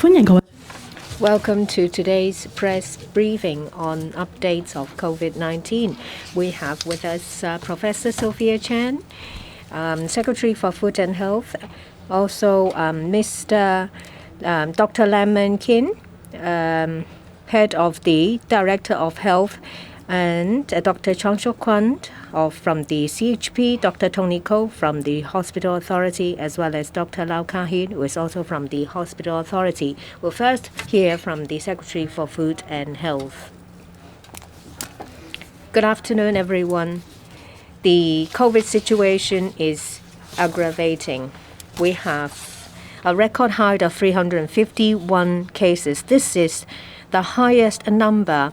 Welcome to today's press briefing on updates of COVID-19. We have with us Professor Sophia Chan, Secretary for Food and Health, also Mr. Dr. Lam Kin, Head of the Director of Health, and Dr. Chang Shuk Kwan from the CHP, Dr. Tony Ko from the Hospital Authority, as well as Dr. Lau Ka-hin, who is also from the Hospital Authority. We'll first hear from the Secretary for Food and Health. Good afternoon, everyone. The COVID situation is aggravating. We have a record high of 351 cases. This is the highest number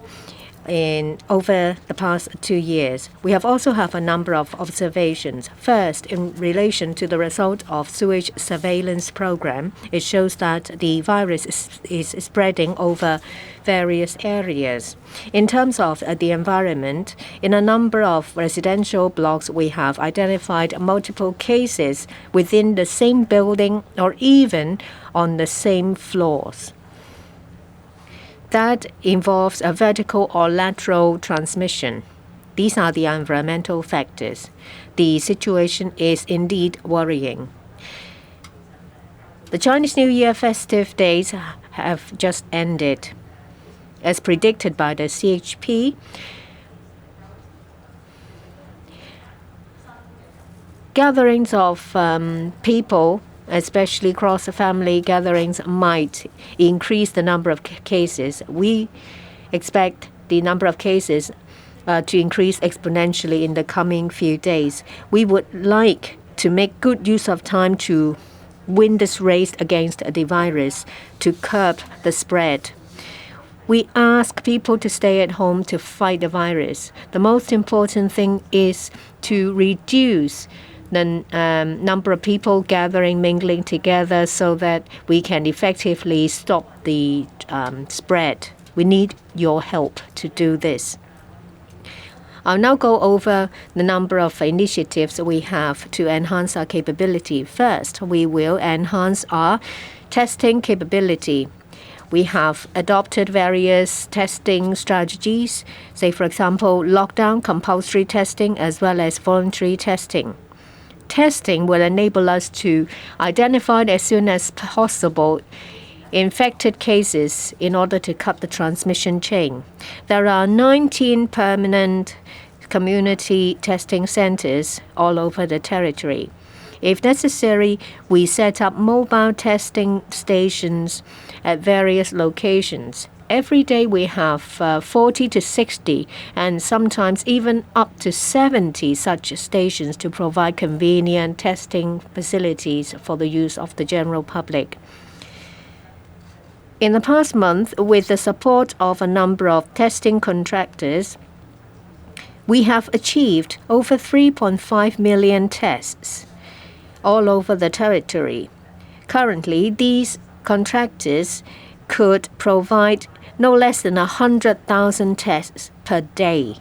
in over the past 2 years. We also have a number of observations. First, in relation to the result of sewage surveillance program, it shows that the virus is spreading over various areas. In terms of the environment, in a number of residential blocks, we have identified multiple cases within the same building or even on the same floors. That involves a vertical or lateral transmission. These are the environmental factors. The situation is indeed worrying. The Chinese New Year festive days have just ended. As predicted by the CHP, gatherings of people, especially cross-family gatherings, might increase the number of cases. We expect the number of cases to increase exponentially in the coming few days. We would like to make good use of time to win this race against the virus, to curb the spread. We ask people to stay at home to fight the virus. The most important thing is to reduce the number of people gathering, mingling together so that we can effectively stop the spread. We need your help to do this. I'll now go over the number of initiatives we have to enhance our capability. First, we will enhance our testing capability. We have adopted various testing strategies, say, for example, lockdown, compulsory testing, as well as voluntary testing. Testing will enable us to identify as soon as possible infected cases in order to cut the transmission chain. There are 19 permanent community testing centers all over the territory. If necessary, we set up mobile testing stations at various locations. Every day we have 40 to 60 and sometimes even up to 70 such stations to provide convenient testing facilities for the use of the general public. In the past month, with the support of a number of testing contractors, we have achieved over 3.5 million tests all over the territory. Currently, these contractors could provide no less than 100,000 tests per day.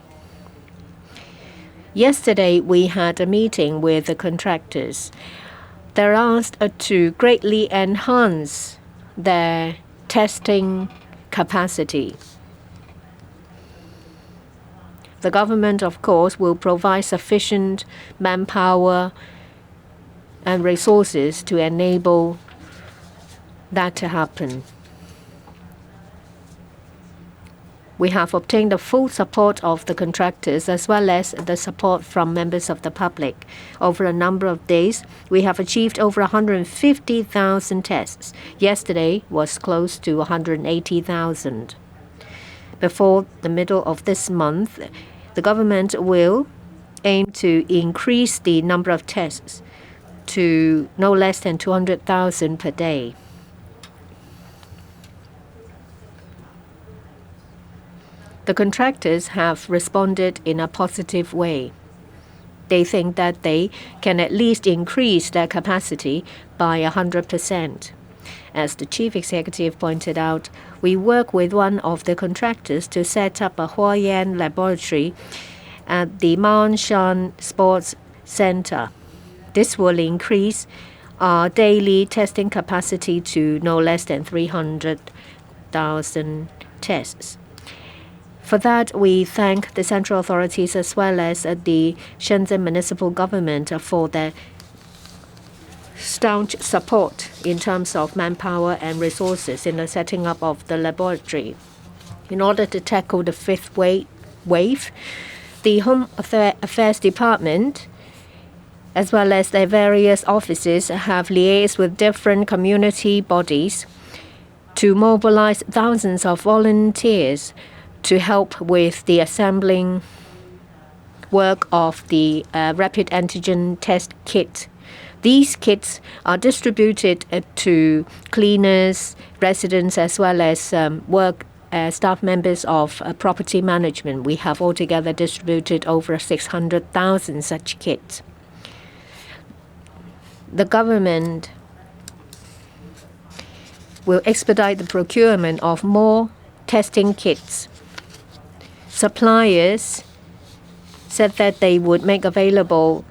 Yesterday, we had a meeting with the contractors. They're asked to greatly enhance their testing capacity. The government, of course, will provide sufficient manpower and resources to enable that to happen. We have obtained the full support of the contractors as well as the support from members of the public. Over a number of days, we have achieved over 150,000 tests. Yesterday was close to 180,000. Before the middle of this month, the government will aim to increase the number of tests to no less than 200,000 per day. The contractors have responded in a positive way. They think that they can at least increase their capacity by 100%. As the chief executive pointed out, we work with one of the contractors to set up a Huayan laboratory at the Mount Shan Sports Center. This will increase our daily testing capacity to no less than 300,000 tests. For that, we thank the central authorities as well as the Shenzhen municipal government for their staunch support in terms of manpower and resources in the setting up of the laboratory. In order to tackle the fifth wave, the Home Affairs Department as well as their various offices have liaised with different community bodies to mobilize thousands of volunteers to help with the assembling work of the rapid antigen test kit. These kits are distributed to cleaners, residents, as well as staff members of property management. We have altogether distributed over 600,000 such kits. The government will expedite the procurement of more testing kits. Suppliers said that they would make available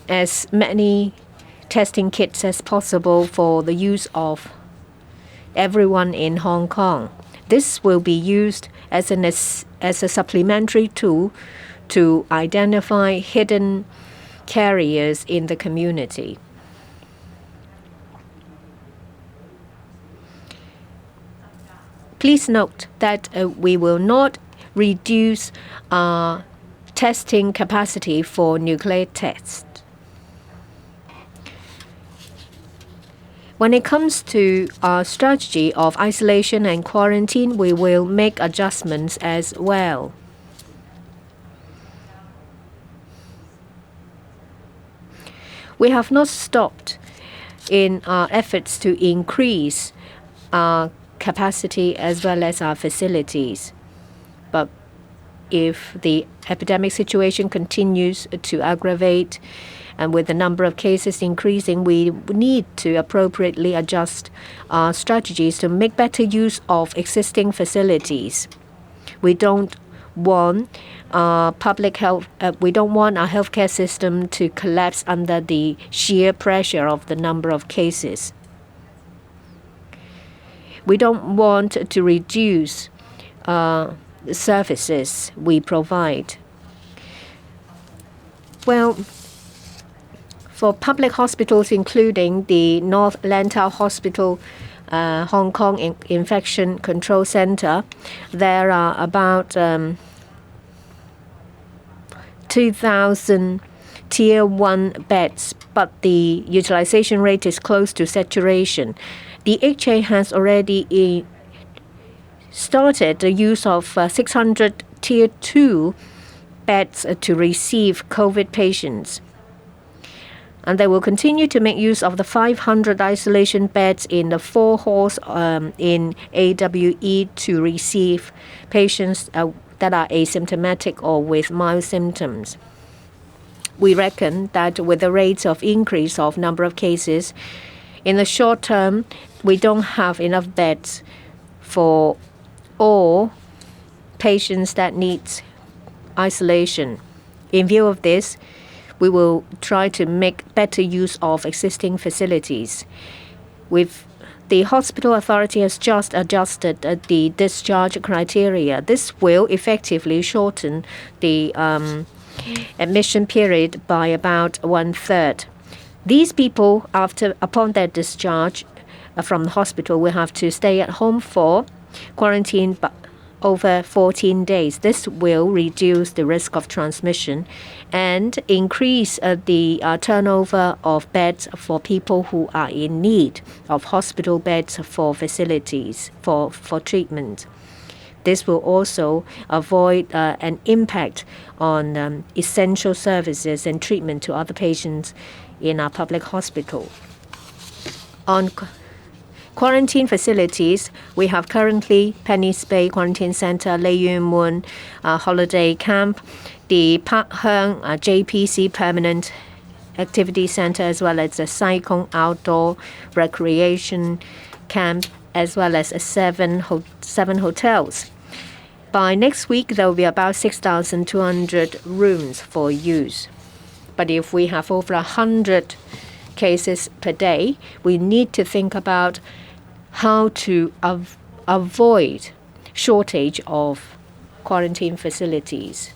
as many testing kits as possible for the use of everyone in Hong Kong. This will be used as a supplementary tool to identify hidden carriers in the community. Please note that we will not reduce our testing capacity for nucleic tests. When it comes to our strategy of isolation and quarantine, we will make adjustments as well. We have not stopped in our efforts to increase our capacity as well as our facilities. But if the epidemic situation continues to aggravate and with the number of cases increasing, we need to appropriately adjust our strategies to make better use of existing facilities. We don't want our healthcare system to collapse under the sheer pressure of the number of cases. We don't want to reduce the services we provide. Well, for public hospitals, including the North Lantau Hospital, Hong Kong Infection Control Center, there are about 2,000 Tier 1 beds, but the utilization rate is close to saturation. The HA has already started the use of 600 Tier 2 beds to receive COVID patients. And they will continue to make use of the 500 isolation beds in the 4 halls in AWE to receive patients that are asymptomatic or with mild symptoms. We reckon that with the rates of increase of number of cases, in the short term, we don't have enough beds for all patients that need isolation. In view of this, we will try to make better use of existing facilities. The hospital authority has just adjusted the discharge criteria. This will effectively shorten the admission period by about 1/3. These people, upon their discharge from the hospital, will have to stay at home for quarantine over 14 days. This will reduce the risk of transmission and increase the turnover of beds for people who are in need of hospital beds for facilities for treatment. This will also avoid an impact on essential services and treatment to other patients in our public hospital. On quarantine facilities, we have currently Penny's Bay Quarantine Center, Lei Yuen Mun Holiday Camp, the Park Hang JPC Permanent Activity Center, as well as the Sai Kung Outdoor Recreation Camp, as well as 7 hotels. By next week, there will be about 6,200 rooms for use. But if we have over 100 cases per day, we need to think about how to avoid shortage of quarantine facilities.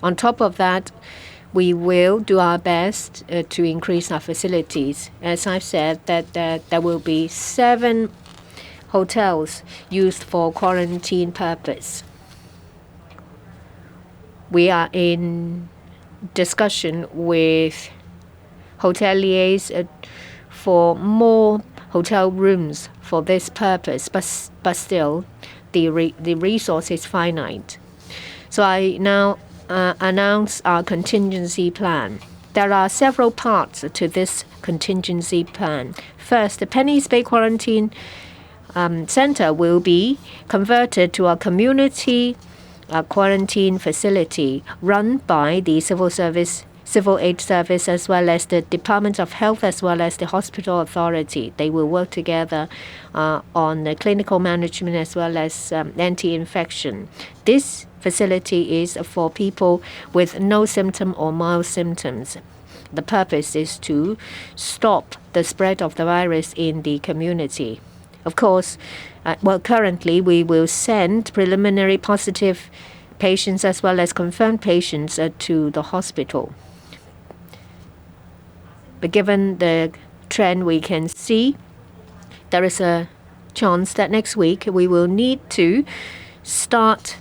On top of that, we will do our best to increase our facilities. As I've said, that there will be 7 hotels used for quarantine purpose. We are in discussion with hoteliers for more hotel rooms for this purpose, but still the resource is finite. So I now announce our contingency plan. There are several parts to this contingency plan. First, the Penny's Bay Quarantine Center will be converted to a community quarantine facility run by the Civil Aid Service, as well as the Department of Health, as well as the Hospital Authority. They will work together on the clinical management as well as anti-infection. This facility is for people with no symptom or mild symptoms. The purpose is to stop the spread of the virus in the community. Of course, currently we will send preliminary positive patients as well as confirmed patients to the hospital. But given the trend we can see, there is a chance that next week we will need to start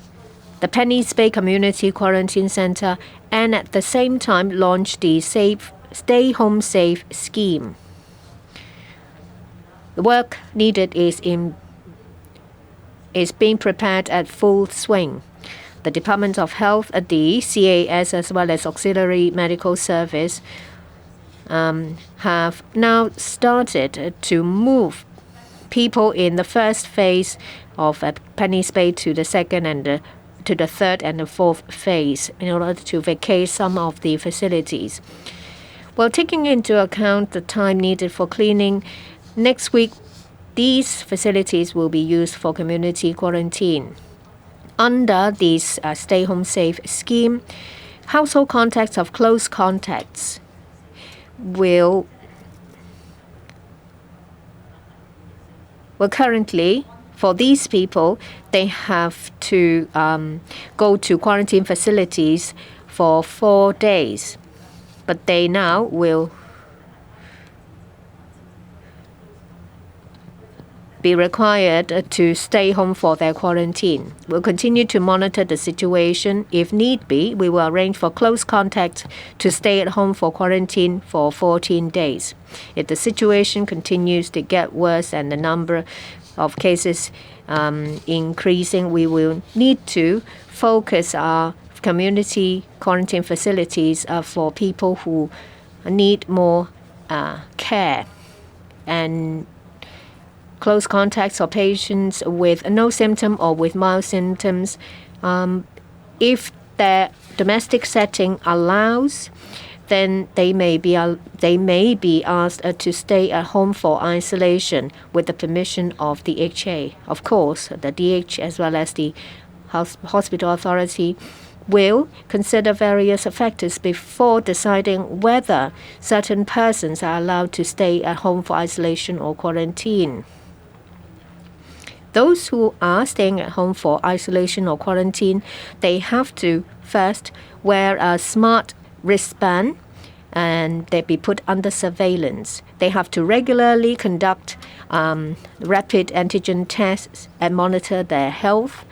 the Penny's Bay Community Quarantine Center and at the same time launch the Stay Home Safe scheme. The work needed is being prepared at full swing. The Department of Health, the CAS, as well as Auxiliary Medical Service have now started to move people in the first phase of Penny's Bay to the second and to the third and the fourth phase in order to vacate some of the facilities. Well, taking into account the time needed for cleaning, next week these facilities will be used for community quarantine. Under this Stay Home Safe scheme, household contacts of close contacts will currently, for these people, they have to go to quarantine facilities for 4 days. But they now will be required to stay home for their quarantine. We'll continue to monitor the situation. If need be, we will arrange for close contacts to stay at home for quarantine for 14 days. If the situation continues to get worse and the number of cases increasing, we will need to focus our community quarantine facilities for people who need more care. And close contacts or patients with no symptom or with mild symptoms, if their domestic setting allows, then they may be asked to stay at home for isolation with the permission of the HA. Of course, the DH as well as the Hospital Authority will consider various factors before deciding whether certain persons are allowed to stay at home for isolation or quarantine. Those who are staying at home for isolation or quarantine, they have to first wear a smart wristband and they be put under surveillance. They have to regularly conduct rapid antigen tests and monitor their health.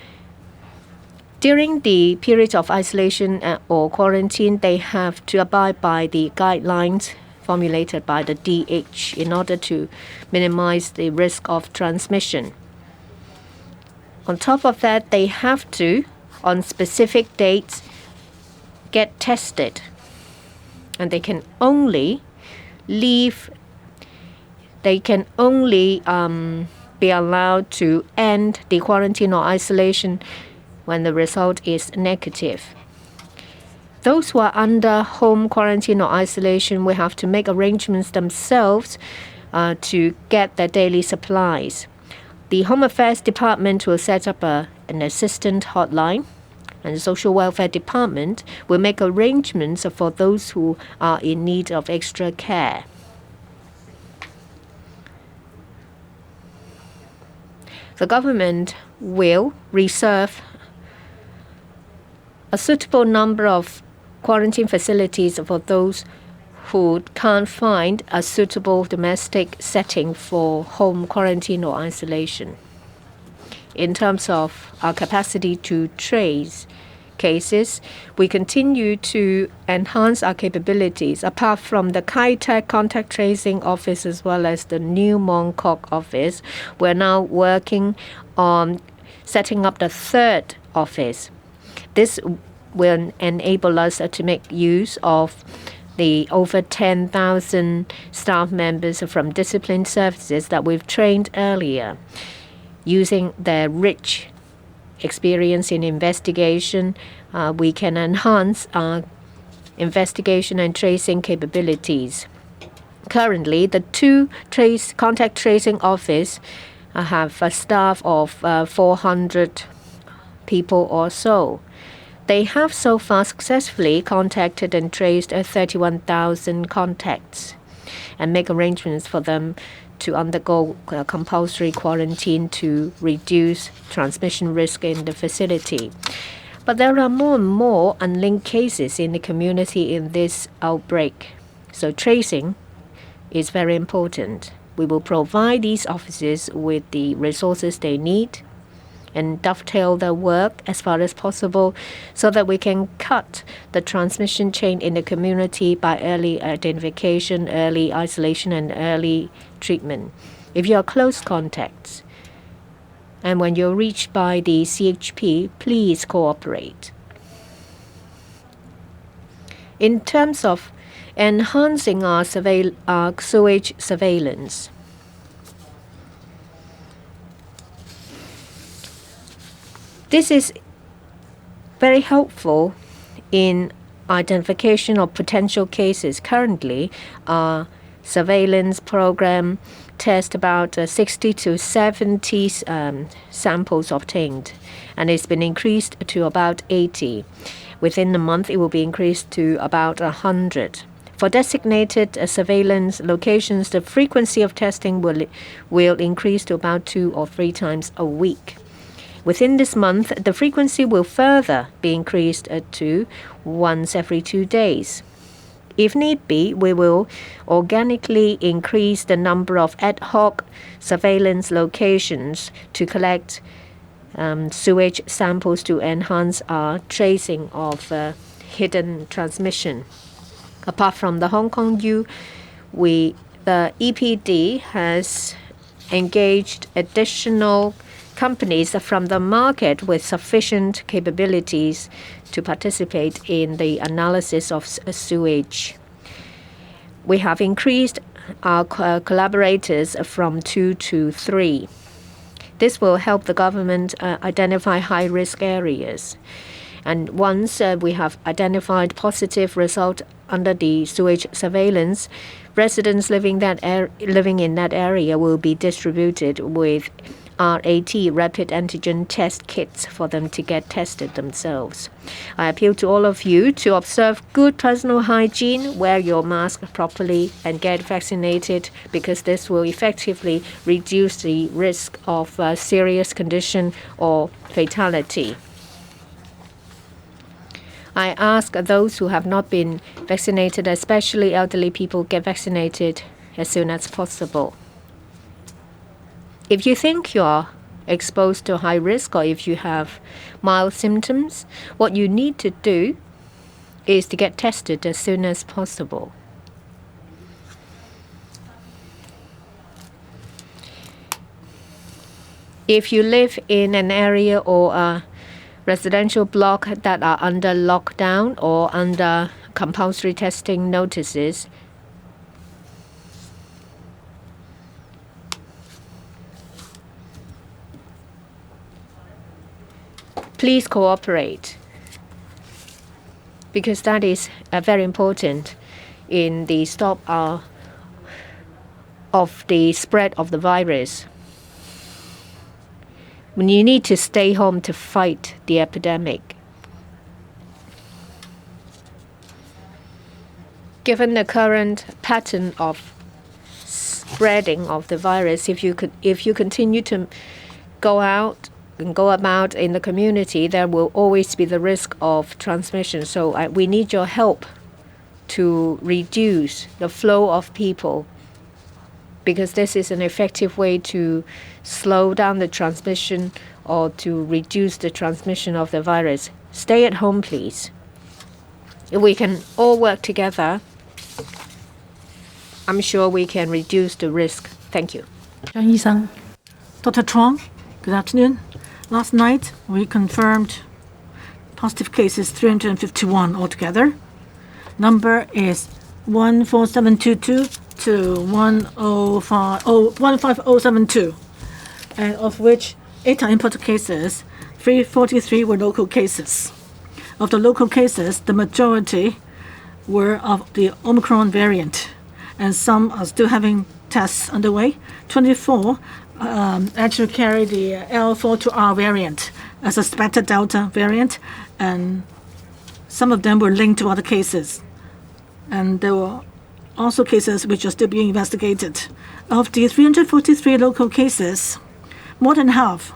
During the period of isolation or quarantine, they have to abide by the guidelines formulated by the DH in order to minimize the risk of transmission. On top of that, they have to, on specific dates, get tested. And they can only be allowed to end the quarantine or isolation when the result is negative. Those who are under home quarantine or isolation will have to make arrangements themselves to get their daily supplies. The Home Affairs Department will set up an assistant hotline and the Social Welfare Department will make arrangements for those who are in need of extra care. The government will reserve a suitable number of quarantine facilities for those who can't find a suitable domestic setting for home quarantine or isolation. In terms of our capacity to trace cases, we continue to enhance our capabilities. Apart from the Kai Tak contact tracing office as well as the new Mong Kok office, we're now working on setting up the third office. This will enable us to make use of the over 10,000 staff members from discipline services that we've trained earlier. Using their rich experience in investigation, we can enhance our investigation and tracing capabilities. Currently, the two contact tracing office have a staff of 400 people or so. They have so far successfully contacted and traced 31,000 contacts and make arrangements for them to undergo compulsory quarantine to reduce transmission risk in the facility. But there are more and more unlinked cases in the community in this outbreak. So tracing is very important. We will provide these offices with the resources they need and dovetail their work as far as possible so that we can cut the transmission chain in the community by early identification, early isolation, and early treatment. If you are close contacts and when you're reached by the CHP, please cooperate. In terms of enhancing our sewage surveillance, this is very helpful in identification of potential cases. Currently, our surveillance program tests about 60 to 70 samples obtained, and it's been increased to about 80. Within a month, it will be increased to about 100. For designated surveillance locations, the frequency of testing will increase to about 2 or 3 times a week. Within this month, the frequency will further be increased to once every 2 days. If need be, we will organically increase the number of ad hoc surveillance locations to collect sewage samples to enhance our tracing of hidden transmission. Apart from the Hong Kong U, the EPD has engaged additional companies from the market with sufficient capabilities to participate in the analysis of sewage. We have increased our collaborators from 2 to 3. This will help the government identify high-risk areas. And once we have identified positive result under the sewage surveillance, residents living in that area will be distributed with RAT, rapid antigen test kits, for them to get tested themselves. I appeal to all of you to observe good personal hygiene, wear your mask properly, and get vaccinated, because this will effectively reduce the risk of serious condition or fatality. I ask those who have not been vaccinated, especially elderly people, get vaccinated as soon as possible. If you think you're exposed to high risk, or if you have mild symptoms, what you need to do is to get tested as soon as possible. If you live in an area or a residential block that are under lockdown or under compulsory testing notices, please cooperate, because that is very important in the stop of the spread of the virus. When you need to stay home to fight the epidemic. Given the current pattern of spreading of the virus, if you continue to go out and go about in the community, there will always be the risk of transmission. So we need your help to reduce the flow of people, because this is an effective way to slow down the transmission or to reduce the transmission of the virus. Stay at home, please. If we can all work together, I'm sure we can reduce the risk. Thank you. Zhang Yisang. Dr. Chuang, good afternoon. Last night, we confirmed positive cases 351 altogether. Number is 14722 to 15072, and of which 8 are imported cases, 343 were local cases. Of the local cases, the majority were of the Omicron variant, and some are still having tests underway. 24 actually carry the L4 to R variant, a suspected Delta variant, and some of them were linked to other cases. And there were also cases which are still being investigated. Of the 343 local cases, more than half,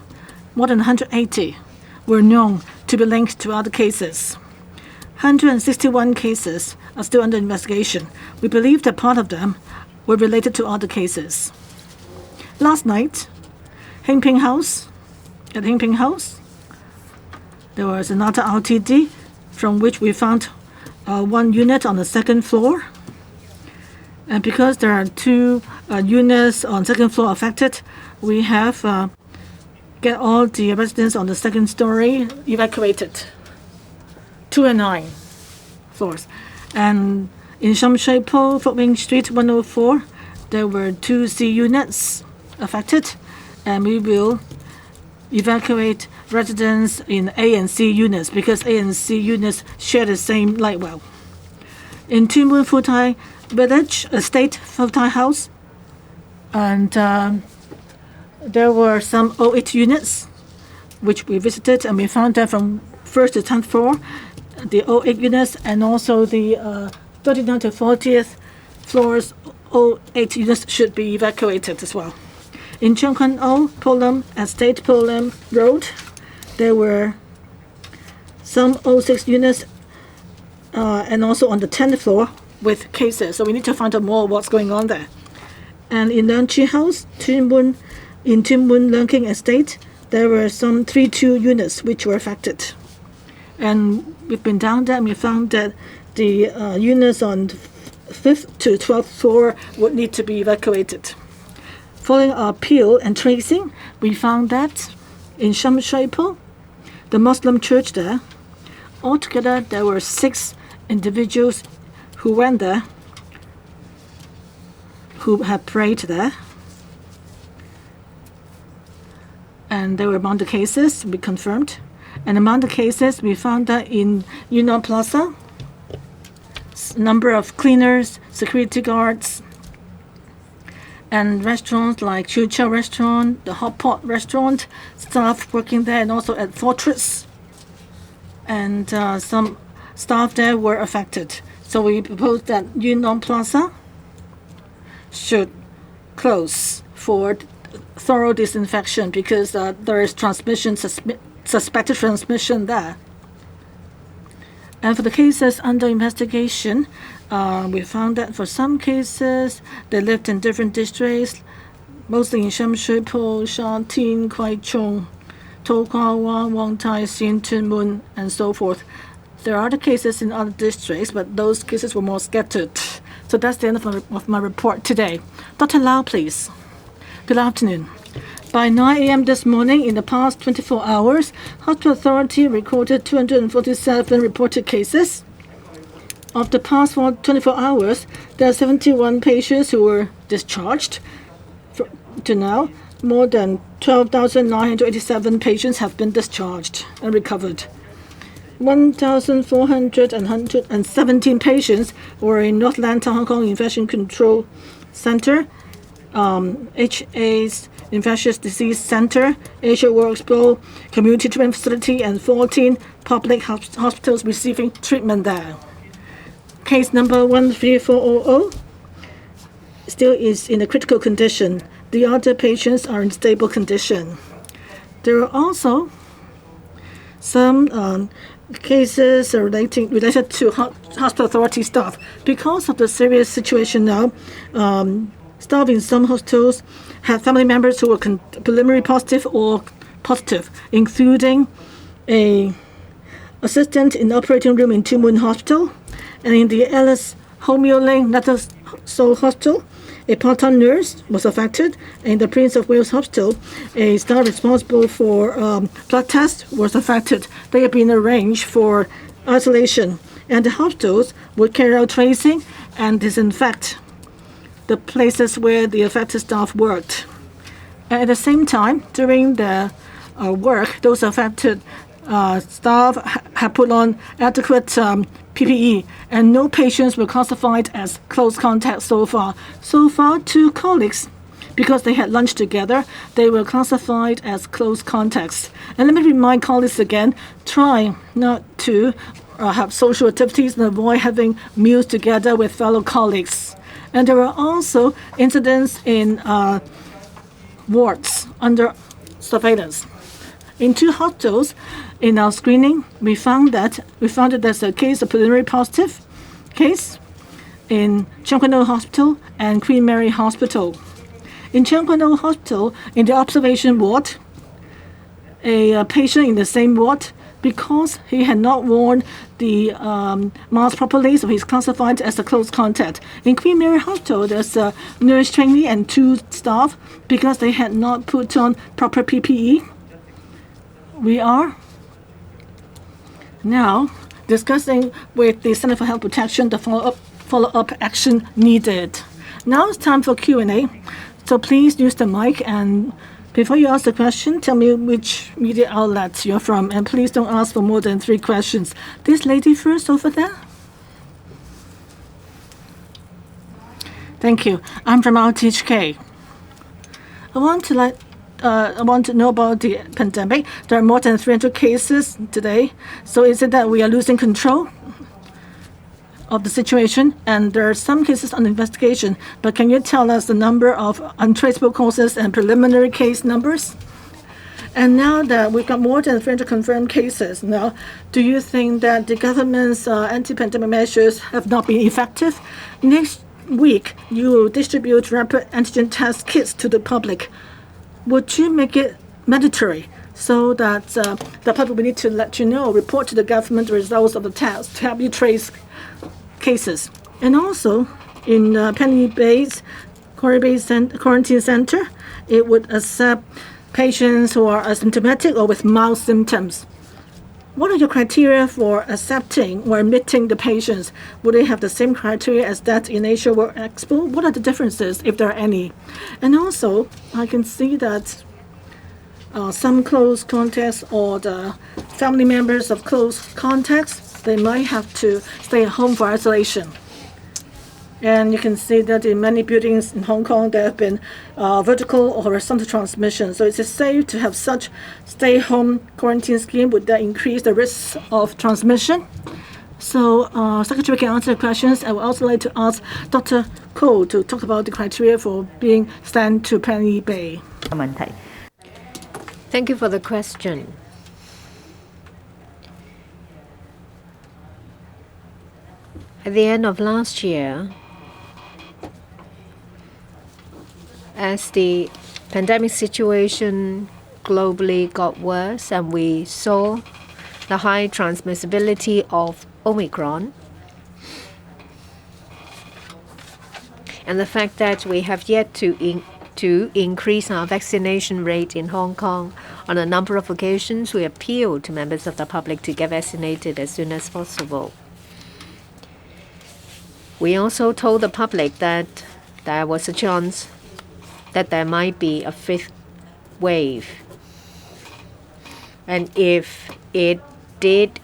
more than 180, were known to be linked to other cases. 161 cases are still under investigation. We believe that part of them were related to other cases. Last night, at Hengping House, there was another RTD from which we found one unit on the second floor. And because there are 2 units on second floor affected, we have get all the residents on the second story evacuated. 2 and 9 floors. And in Shamshui-Po, Fort Wing Street 104, there were 2 C units affected, and we will evacuate residents in A and C units because A and C units share the same light well. In Tuen Mun Futai Village, a state Futai house, and there were some 08 units which we visited, and we found that from 1st to 10th floor, the 08 units, and also the 39th to 40th floors, 08 units should be evacuated as well. In Cheung Kwan O, Polam, Estate Polam Road, there were some 06 units, and also on the 10th floor with cases. So we need to find out more what's going on there. And in Leung Chi House, in Tuen Mun Leung King Estate, there were some 32 units which were affected. And we've been down there and we found that the units on 5th to 12th floor would need to be evacuated. Following our appeal and tracing, we found that in Shamshui-Po, the Muslim church there, altogether there were 6 individuals who went there, who had prayed there. And they were among the cases we confirmed. And among the cases, we found that in Yunnan Plaza, number of cleaners, security guards, and restaurants like Chu Chow Restaurant, the Hot Pot Restaurant, staff working there, and also at Fortress. And some staff there were affected. So we proposed that Yunnan Plaza should close for thorough disinfection because there is suspected transmission there. And for the cases under investigation, we found that for some cases, they lived in different districts, mostly in Shamshui-Po, Sha Tin, Kwai Chung, To Kwa Wan, Wang Tai Sin, Tuen Mun, and so forth. There are other cases in other districts, but those cases were more scattered. So that's the end of my report today. Dr. Lau, please. Good afternoon. By 9 a.m. this morning, in the past 24 hours, Hospital Authority recorded 247 reported cases. Of the past 24 hours, there are 71 patients who were discharged. To now, more than 12,987 patients have been discharged and recovered. 1,417 patients were in North Lantau, Hong Kong Infection Control Center, HA's Infectious Disease Center, Asia World Expo Community Treatment Facility, and 14 public hospitals receiving treatment there. Case number 13400 still is in a critical condition. The other patients are in stable condition. There are also some cases related to hospital authority staff. Because of the serious situation now, staff in some hospitals have family members who were preliminary positive or positive, including a assistant in the operating room in Two Moon Hospital, and in the Alice Homeoling Nethersoul Hospital, a part-time nurse was affected. In the Prince of Wales Hospital, a staff responsible for blood tests was affected. They have been arranged for isolation, and the hospitals will carry out tracing and disinfect the places where the affected staff worked. And at the same time, during the work, those affected staff have put on adequate PPE, and no patients were classified as close contacts so far. So far, 2 colleagues, because they had lunch together, they were classified as close contacts. And let me remind colleagues again, try not to have social activities and avoid having meals together with fellow colleagues. And there were also incidents in wards under surveillance. In 2 hospitals, in our screening, we found that there's a case of preliminary positive case in Cheung Kwan O Hospital and Queen Mary Hospital. In Cheung Kwan O Hospital, in the observation ward, a patient in the same ward, because he had not worn the mask properly, so he's classified as a close contact. In Queen Mary Hospital, there's a nurse trainee and 2 staff because they had not put on proper PPE. We are now discussing with the Center for Health Protection the follow-up action needed. Now it's time for Q&A, so please use the mic, and before you ask the question, tell me which media outlet you're from, and please don't ask for more than 3 questions. This lady first over there. Thank you. I'm from RTHK. I want to know about the pandemic. There are more than 300 cases today. So is it that we are losing control of the situation? And there are some cases on investigation. But can you tell us the number of untraceable causes and preliminary case numbers? And now that we've got more than 300 confirmed cases, now, do you think that the government's anti-pandemic measures have not been effective? Next week, you will distribute rapid antigen test kits to the public. Would you make it mandatory so that the public will need to let you know, report to the government the results of the test to help you trace cases? And also, in Penny Bay's quarantine center, it would accept patients who are asymptomatic or with mild symptoms. What are your criteria for accepting or admitting the patients? Would they have the same criteria as that in Asia World Expo? What are the differences, if there are any? And also, I can see that some close contacts or the family members of close contacts, they might have to stay at home for isolation. And you can see that in many buildings in Hong Kong, there have been vertical or horizontal transmission. So is it safe to have such stay-home quarantine scheme? Would that increase the risk of transmission? So Secretary can answer the questions. I would also like to ask Dr. Koh to talk about the criteria for being sent to Penny Bay. Thank you for the question. At the end of last year, as the pandemic situation globally got worse and we saw the high transmissibility of Omicron, and the fact that we have yet to increase our vaccination rate in Hong Kong, on a number of occasions we appealed to members of the public to get vaccinated as soon as possible. We also told the public that there was a chance that there might be a 5th wave. And if it did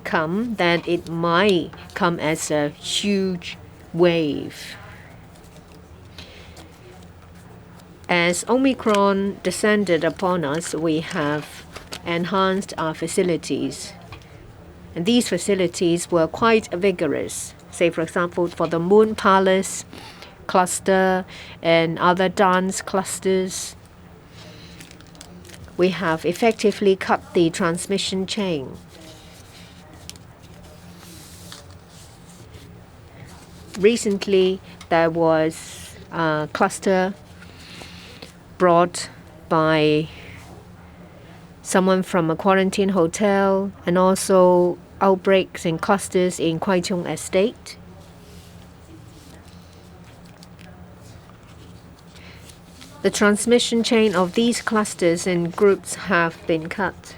come, then it might come as a huge wave. As Omicron descended upon us, we have enhanced our facilities. And these facilities were quite vigorous. say for example for the Moon Palace cluster and other dance clusters, we have effectively cut the transmission chain. Recently, there was a cluster brought by someone from a quarantine hotel, and also outbreaks and clusters in Kwai Chung Estate. The transmission chain of these clusters and groups have been cut.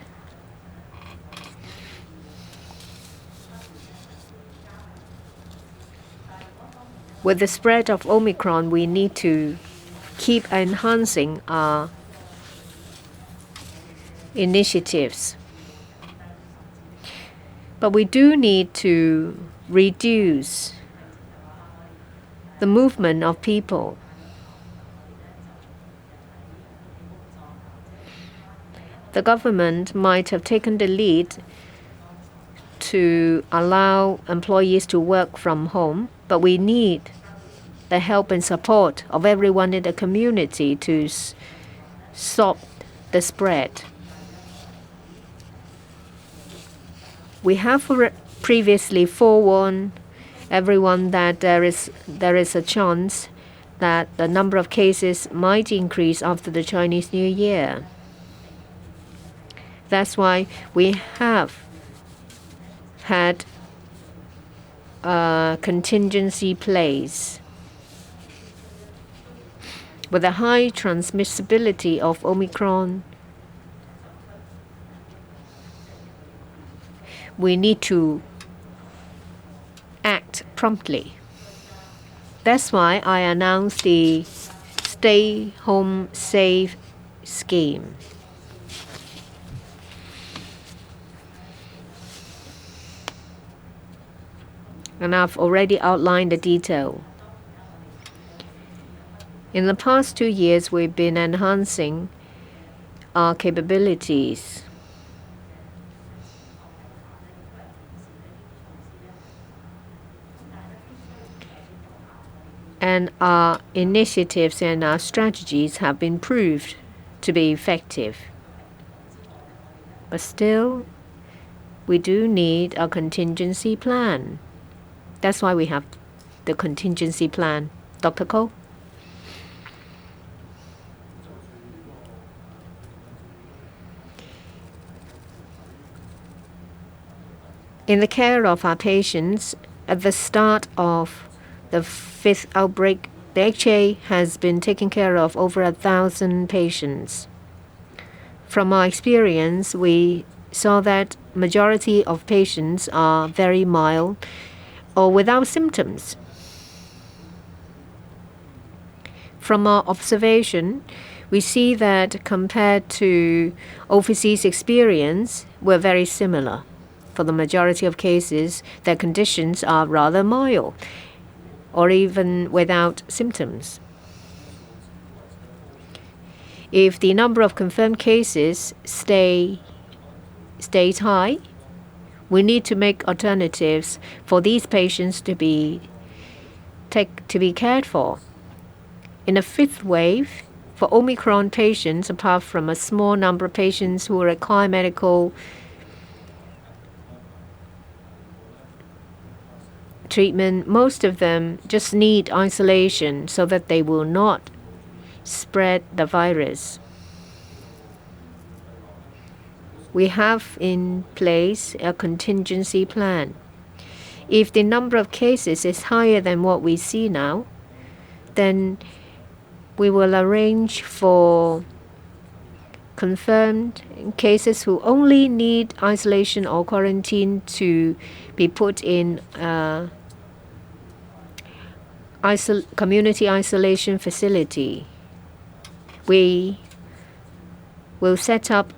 With the spread of Omicron, we need to keep enhancing our initiatives. But we do need to reduce the movement of people. The government might have taken the lead to allow employees to work from home, but we need the help and support of everyone in the community to stop the spread. We have previously forewarned everyone that there is a chance that the number of cases might increase after the Chinese New Year. That's why we have had a contingency place. With the high transmissibility of Omicron, we need to act promptly. That's why I announced the Stay Home Safe scheme. And I've already outlined the detail. In the past 2 years, we've been enhancing our capabilities. And our initiatives and our strategies have been proved to be effective. But still, we do need a contingency plan. That's why we have the contingency plan. Dr. Koh? In the care of our patients, at the start of the 5th outbreak, the HA has been taking care of over 1,000 patients. From our experience, we saw that majority of patients are very mild or without symptoms. From our observation, we see that compared to overseas experience, we're very similar. For the majority of cases, their conditions are rather mild or even without symptoms. If the number of confirmed cases stays high, we need to make alternatives for these patients to be cared for. In a 5th wave, for Omicron patients, apart from a small number of patients who require medical treatment, most of them just need isolation so that they will not spread the virus. We have in place a contingency plan. If the number of cases is higher than what we see now, then we will arrange for confirmed cases who only need isolation or quarantine to be put in community isolation facility. We will set up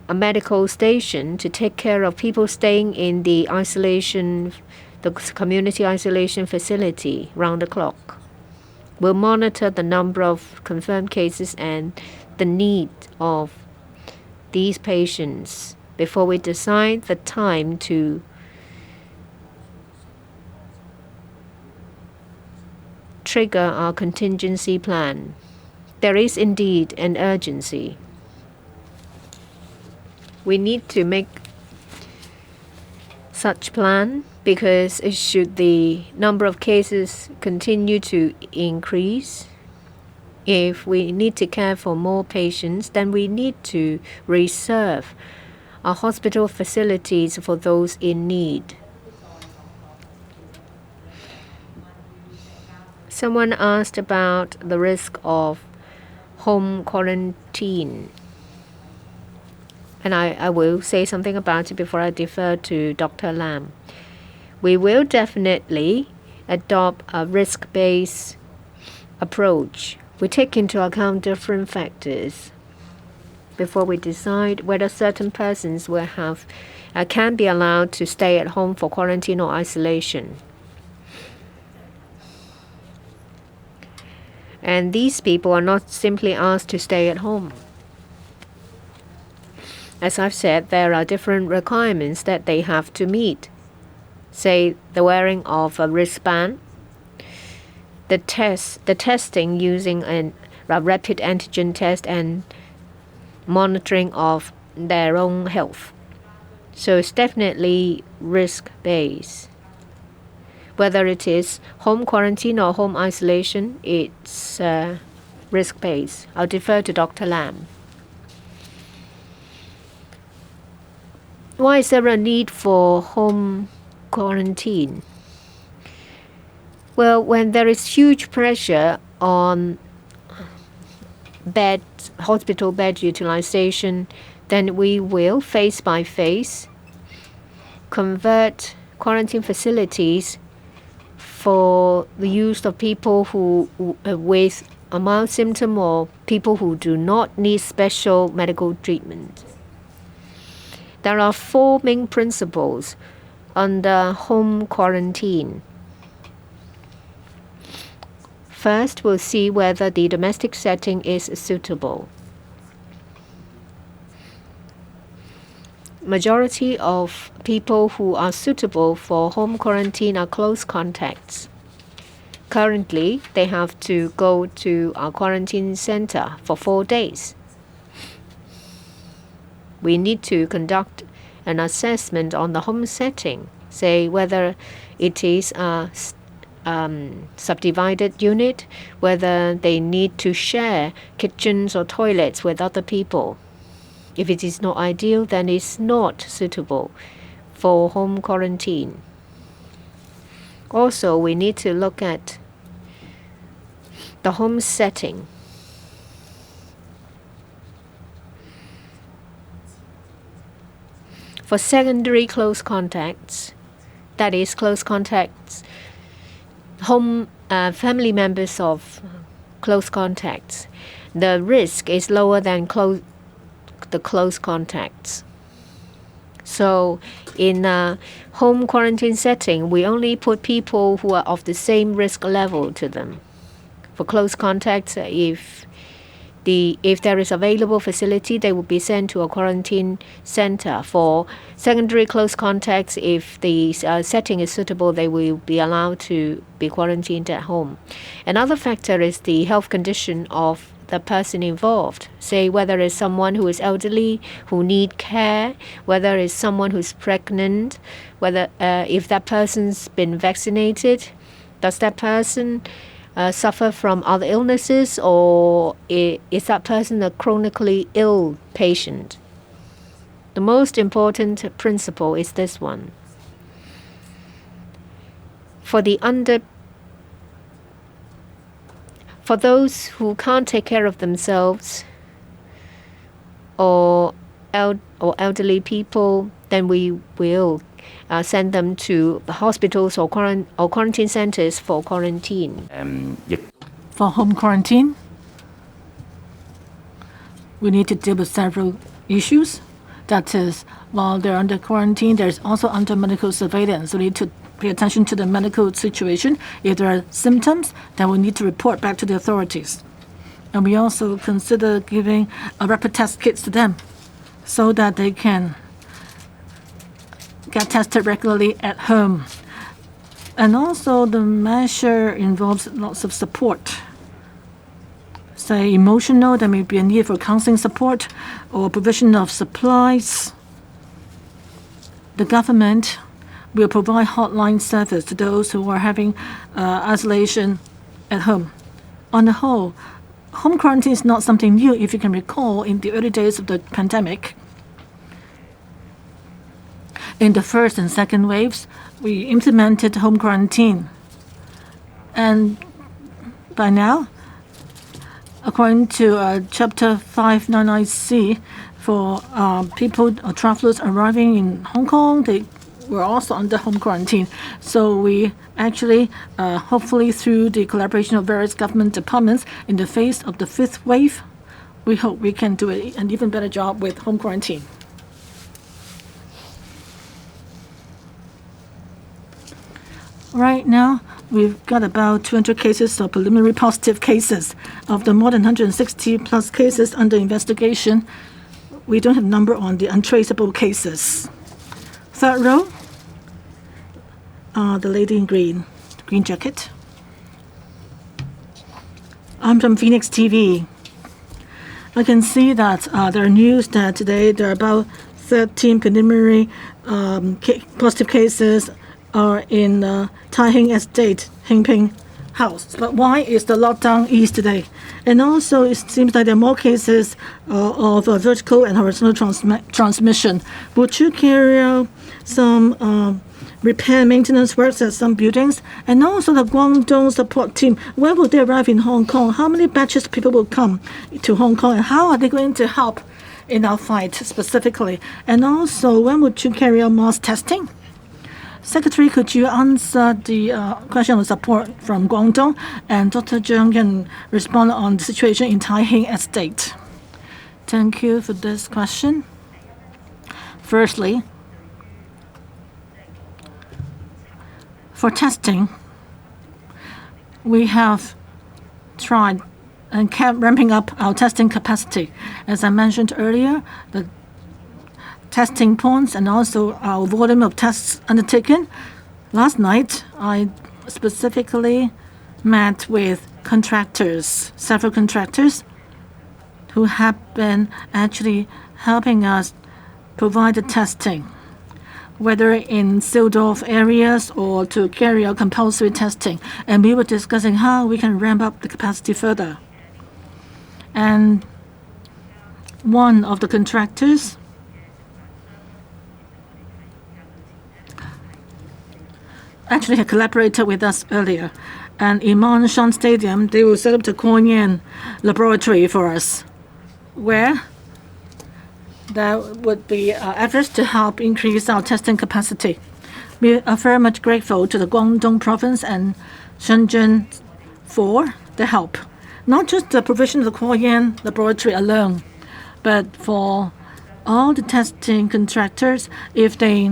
a medical station to take care of people staying in the community isolation facility round the clock. We'll monitor the number of confirmed cases and the need of these patients before we decide the time to trigger our contingency plan. There is indeed an urgency. We need to make such plan because should the number of cases continue to increase, if we need to care for more patients, then we need to reserve our hospital facilities for those in need. Someone asked about the risk of home quarantine. And I will say something about it before I defer to Dr. Lam. We will definitely adopt a risk-based approach. We take into account different factors before we decide whether certain persons will can be allowed to stay at home for quarantine or isolation. And these people are not simply asked to stay at home. As I've said, there are different requirements that they have to meet. Say, the wearing of a wristband, the testing using a rapid antigen test, and monitoring of their own health. So it's definitely risk-based. Whether it is home quarantine or home isolation, it's risk-based. I'll defer to Dr. Lam. Why is there a need for home quarantine? Well, when there is huge pressure on hospital bed utilization, then we will phase by phase convert quarantine facilities for the use of people who with a mild symptom or people who do not need special medical treatment. There are 4 main principles under home quarantine. First, we'll see whether the domestic setting is suitable. Majority of people who are suitable for home quarantine are close contacts. Currently, they have to go to a quarantine center for 4 days. We need to conduct an assessment on the home setting, say whether it is a subdivided unit, whether they need to share kitchens or toilets with other people. If it is not ideal, then it's not suitable for home quarantine. Also, we need to look at the home setting. For secondary close contacts, that is close contacts, family members of close contacts, the risk is lower than the close contacts. So in a home quarantine setting, we only put people who are of the same risk level to them. For close contacts, if there is available facility, they will be sent to a quarantine center. For secondary close contacts, if the setting is suitable, they will be allowed to be quarantined at home. Another factor is the health condition of the person involved. Say whether it's someone who is elderly, who need care, whether it's someone who's pregnant, whether if that person's been vaccinated, does that person suffer from other illnesses, or is that person a chronically ill patient? The most important principle is this one. For those who can't take care of themselves or elderly people, then we will send them to hospitals or quarantine centers for quarantine. For home quarantine, we need to deal with several issues. That is, while they're under quarantine, there's also under medical surveillance. So we need to pay attention to the medical situation. If there are symptoms, then we need to report back to the authorities. And we also consider giving rapid test kits to them so that they can get tested regularly at home. And also the measure involves lots of support. Say emotional, there may be a need for counseling support or provision of supplies. The government will provide hotline service to those who are having isolation at home. On the whole, home quarantine is not something new. If you can recall, in the early days of the pandemic, in the first and second waves, we implemented home quarantine. And by now, according to Chapter 599C, for people or travelers arriving in Hong Kong, they were also under home quarantine. So we actually, hopefully through the collaboration of various government departments in the face of the fifth wave, we hope we can do an even better job with home quarantine. Right now, we've got about 200 cases of preliminary positive cases. Of the more than 160 plus cases under investigation, we don't have a number on the untraceable cases. Third row, the lady in green jacket. I'm from Phoenix TV. I can see that there are news that today there are about 13 preliminary positive cases are in Tai Hing Estate, Hing Ping House. But why is the lockdown eased today? And also, it seems like there are more cases of vertical and horizontal transmission. Would you carry out some repair and maintenance works at some buildings? And also the Guangdong support team, when will they arrive in Hong Kong? How many batches of people will come to Hong Kong? And how are they going to help in our fight specifically? And also, when would you carry out mass testing? Secretary, could you answer the question on support from Guangdong? And Dr. Zhang can respond on the situation in Tai Hing Estate. Thank you for this question. Firstly, for testing, we have tried and kept ramping up our testing capacity. As I mentioned earlier, the testing points and also our volume of tests undertaken. Last night, I specifically met with contractors, several contractors who have been actually helping us provide the testing, whether in sealed-off areas or to carry out compulsory testing. And we were discussing how we can ramp up the capacity further. And one of the contractors actually had collaborated with us earlier. And in Mount Shan Stadium, they will set up the Guanyin laboratory for us, where there would be efforts to help increase our testing capacity. We are very much grateful to the Guangdong province and Shenzhen for the help. Not just the provision of the Guanyin laboratory alone, but for all the testing contractors, if they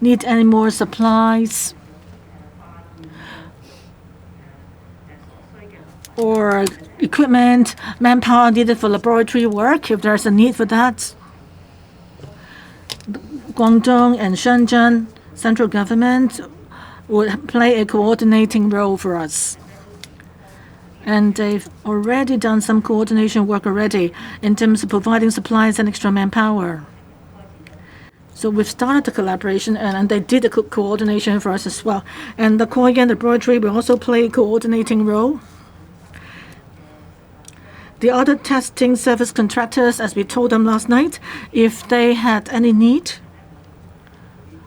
need any more supplies or equipment, manpower needed for laboratory work, if there's a need for that, Guangdong and Shenzhen central government would play a coordinating role for us. And they've already done some coordination work already in terms of providing supplies and extra manpower. So we've started the collaboration, and they did the coordination for us as well. And the Guanyin laboratory will also play a coordinating role. The other testing service contractors, as we told them last night, if they had any need,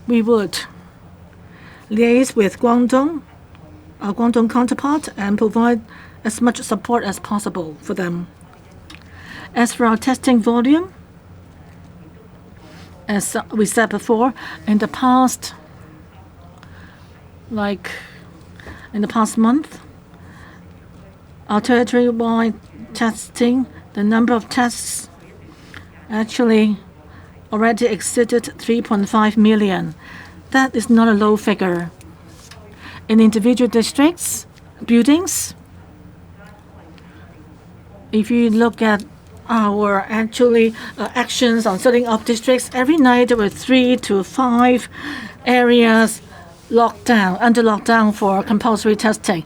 we would liaise with Guangdong, our Guangdong counterpart, and provide as much support as possible for them. As for our testing volume, as we said before, in the past month, our territory-wide testing, the number of tests actually already exceeded 3.5 million. That is not a low figure. In individual districts, buildings, if you look at our actions on setting up districts, every night there were 3 to 5 areas under lockdown for compulsory testing.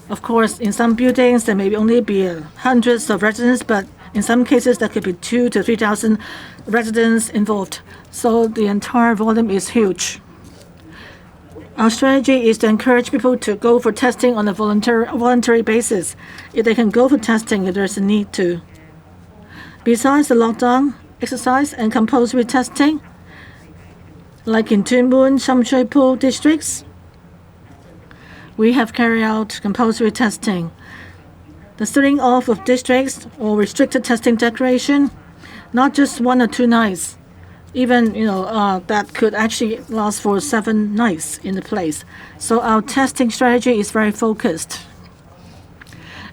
Of course, in some buildings, there may only be hundreds of residents, but in some cases, there could be 2,000 to 3,000 residents involved. So the entire volume is huge. Our strategy is to encourage people to go for testing on a voluntary basis, if they can go for testing if there's a need to. Besides the lockdown, exercise, and compulsory testing, like in Tuen Mun, Sham Shui Po districts, we have carried out compulsory testing. The sealing off of districts or restricted testing declaration, not just 1 or 2 nights, even that could actually last for 7 nights in the place. So our testing strategy is very focused.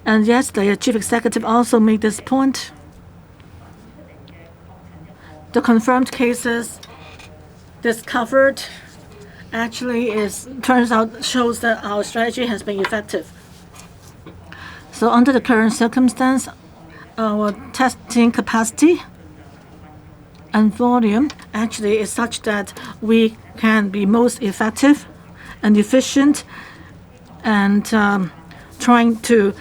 And yesterday, the chief executive also made this point. The confirmed cases discovered actually shows that our strategy has been effective. So under the current circumstance, our testing capacity and volume actually is such that we can be most effective and efficient and trying to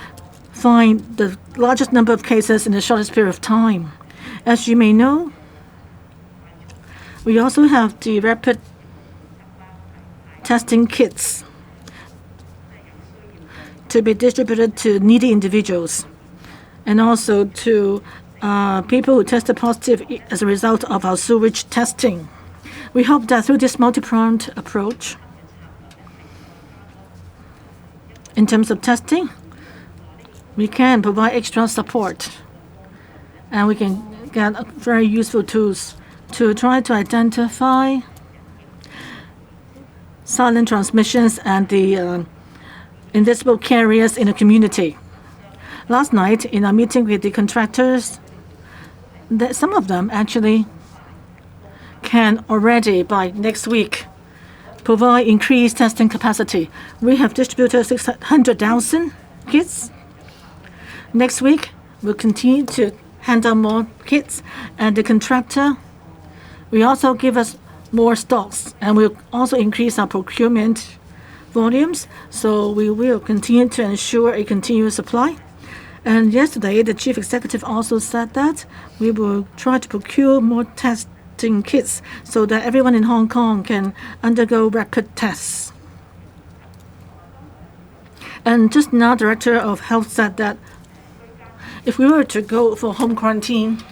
find the largest number of cases in the shortest period of time. As you may know, we also have the rapid testing kits to be distributed to needy individuals and also to people who tested positive as a result of our sewage testing. We hope that through this multi-pronged approach, in terms of testing, we can provide extra support and we can get very useful tools to try to identify silent transmissions and the invisible carriers in the community. Last night, in our meeting with the contractors, some of them actually can already, by next week, provide increased testing capacity. We have distributed 600,000 kits. Next week, we'll continue to hand out more kits, and the contractor will also give us more stocks, and we'll also increase our procurement volumes, so we will continue to ensure a continuous supply. And yesterday, the chief executive also said that we will try to procure more testing kits so that everyone in Hong Kong can undergo rapid tests. And just now, Director of Health said that if we were to go for home quarantine,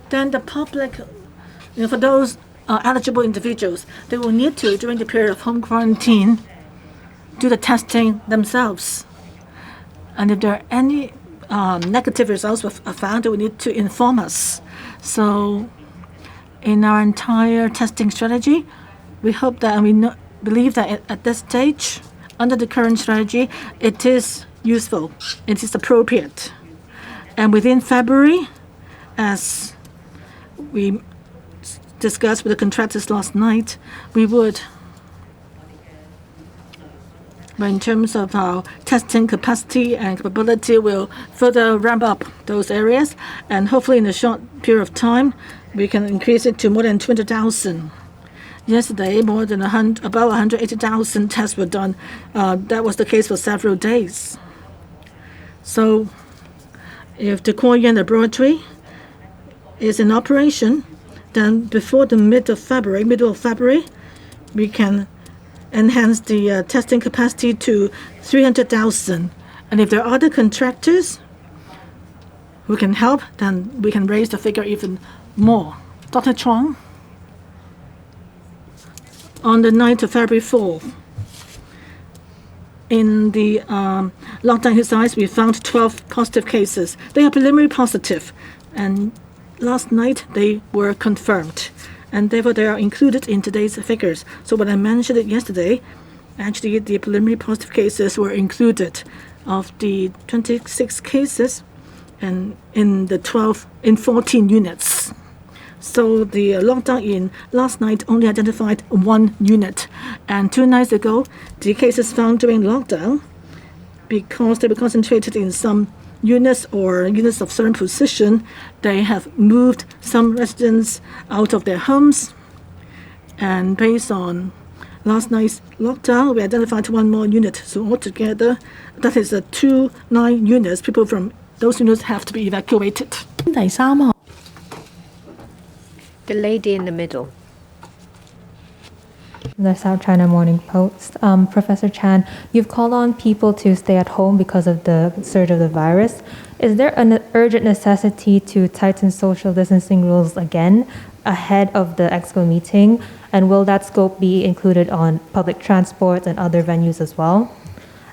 then the public, for those eligible individuals, they will need to, during the period of home quarantine, do the testing themselves. And if there are any negative results are found, they will need to inform us. So in our entire testing strategy, we hope that, and we believe that at this stage, under the current strategy, it is useful, it is appropriate. And within February, as we discussed with the contractors last night, we would, but in terms of our testing capacity and capability, we'll further ramp up those areas, and hopefully in a short period of time, we can increase it to more than 20,000. Yesterday, about 180,000 tests were done. That was the case for several days. So if the Kuo Yin laboratory is in operation, then before the middle of February, we can enhance the testing capacity to 300,000. And if there are other contractors who can help, then we can raise the figure even more. Dr. Chuang, on the 9th of February 4th, in the lockdown exercise, we found 12 positive cases. They are preliminary positive, and last night they were confirmed, and therefore they are included in today's figures. So when I mentioned it yesterday, actually the preliminary positive cases were included of the 26 cases and in 14 units. So the lockdown in last night only identified 1 unit, and 2 nights ago the cases found during lockdown, because they were concentrated in some units or units of certain position, they have moved some residents out of their homes, and based on last night's lockdown, we identified one more unit. So altogether, that is 29 units. People from those units have to be evacuated. 第三項 The lady in the middle. The South China Morning Post. Professor Chan, you've called on people to stay at home because of the surge of the virus. Is there an urgent necessity to tighten social distancing rules again ahead of the EXCO meeting? And will that scope be included on public transport and other venues as well?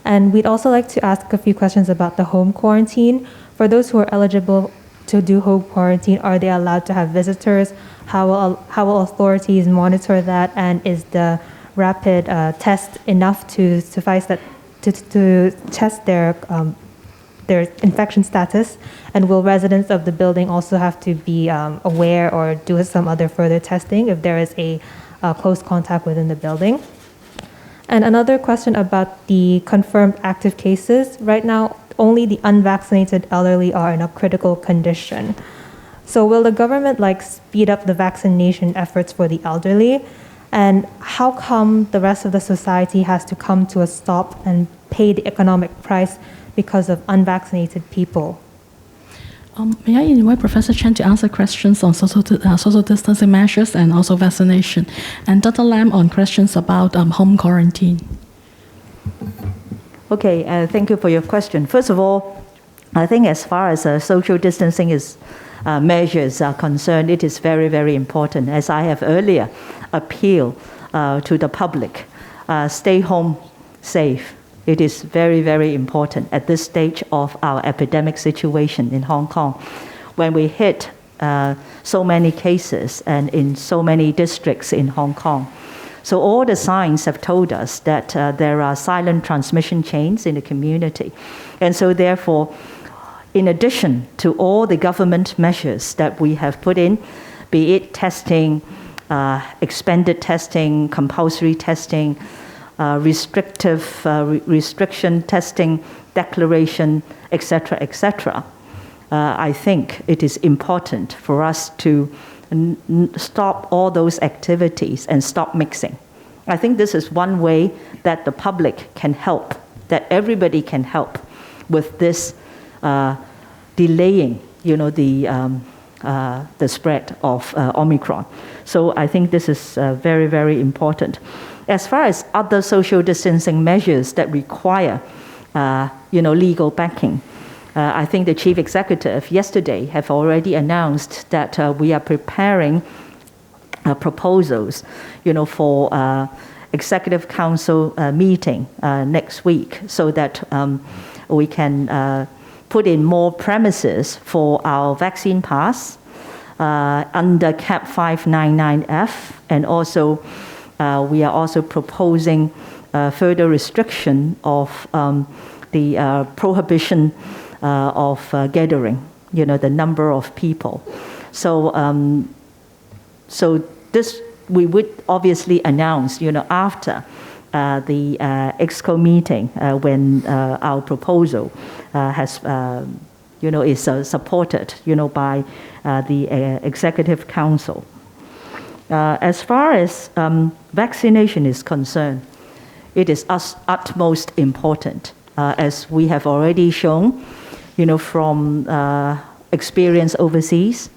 And we'd also like to ask a few questions about the home quarantine. For those who are eligible to do home quarantine, are they allowed to have visitors? How will authorities monitor that? And is the rapid test enough to suffice that to test their infection status? And will residents of the building also have to be aware or do some other further testing if there is a close contact within the building? And another question about the confirmed active cases. Right now, only the unvaccinated elderly are in a critical condition. So will the government speed up the vaccination efforts for the elderly? And how come the rest of the society has to come to a stop and pay the economic price because of unvaccinated people? May I invite Professor Chen to answer questions on social distancing measures and also vaccination, and Dr. Lam on questions about home quarantine. Okay, thank you for your question. First of all, I think as far as social distancing measures are concerned, it is very, very important. As I have earlier appealed to the public, stay home safe. It is very, very important at this stage of our epidemic situation in Hong Kong. When we hit so many cases and in so many districts in Hong Kong, so all the signs have told us that there are silent transmission chains in the community. And so therefore, in addition to all the government measures that we have put in, be it testing, expanded testing, compulsory testing, restriction testing, declaration, etc., I think it is important for us to stop all those activities and stop mixing. I think this is one way that the public can help, that everybody can help with this delaying, the spread of Omicron. So I think this is very, very important. As far as other social distancing measures that require, legal backing, I think the chief executive yesterday have already announced that we are preparing proposals, for executive council meeting next week, so that we can put in more premises for our vaccine pass under Cap 599F, and also we are also proposing further restriction of the prohibition of gathering, the number of people. So, so this we would obviously announce, after the EXCO meeting when our proposal has, is supported, by the Executive Council. As far as vaccination is concerned, it is utmost important, as we have already shown, from experience overseas,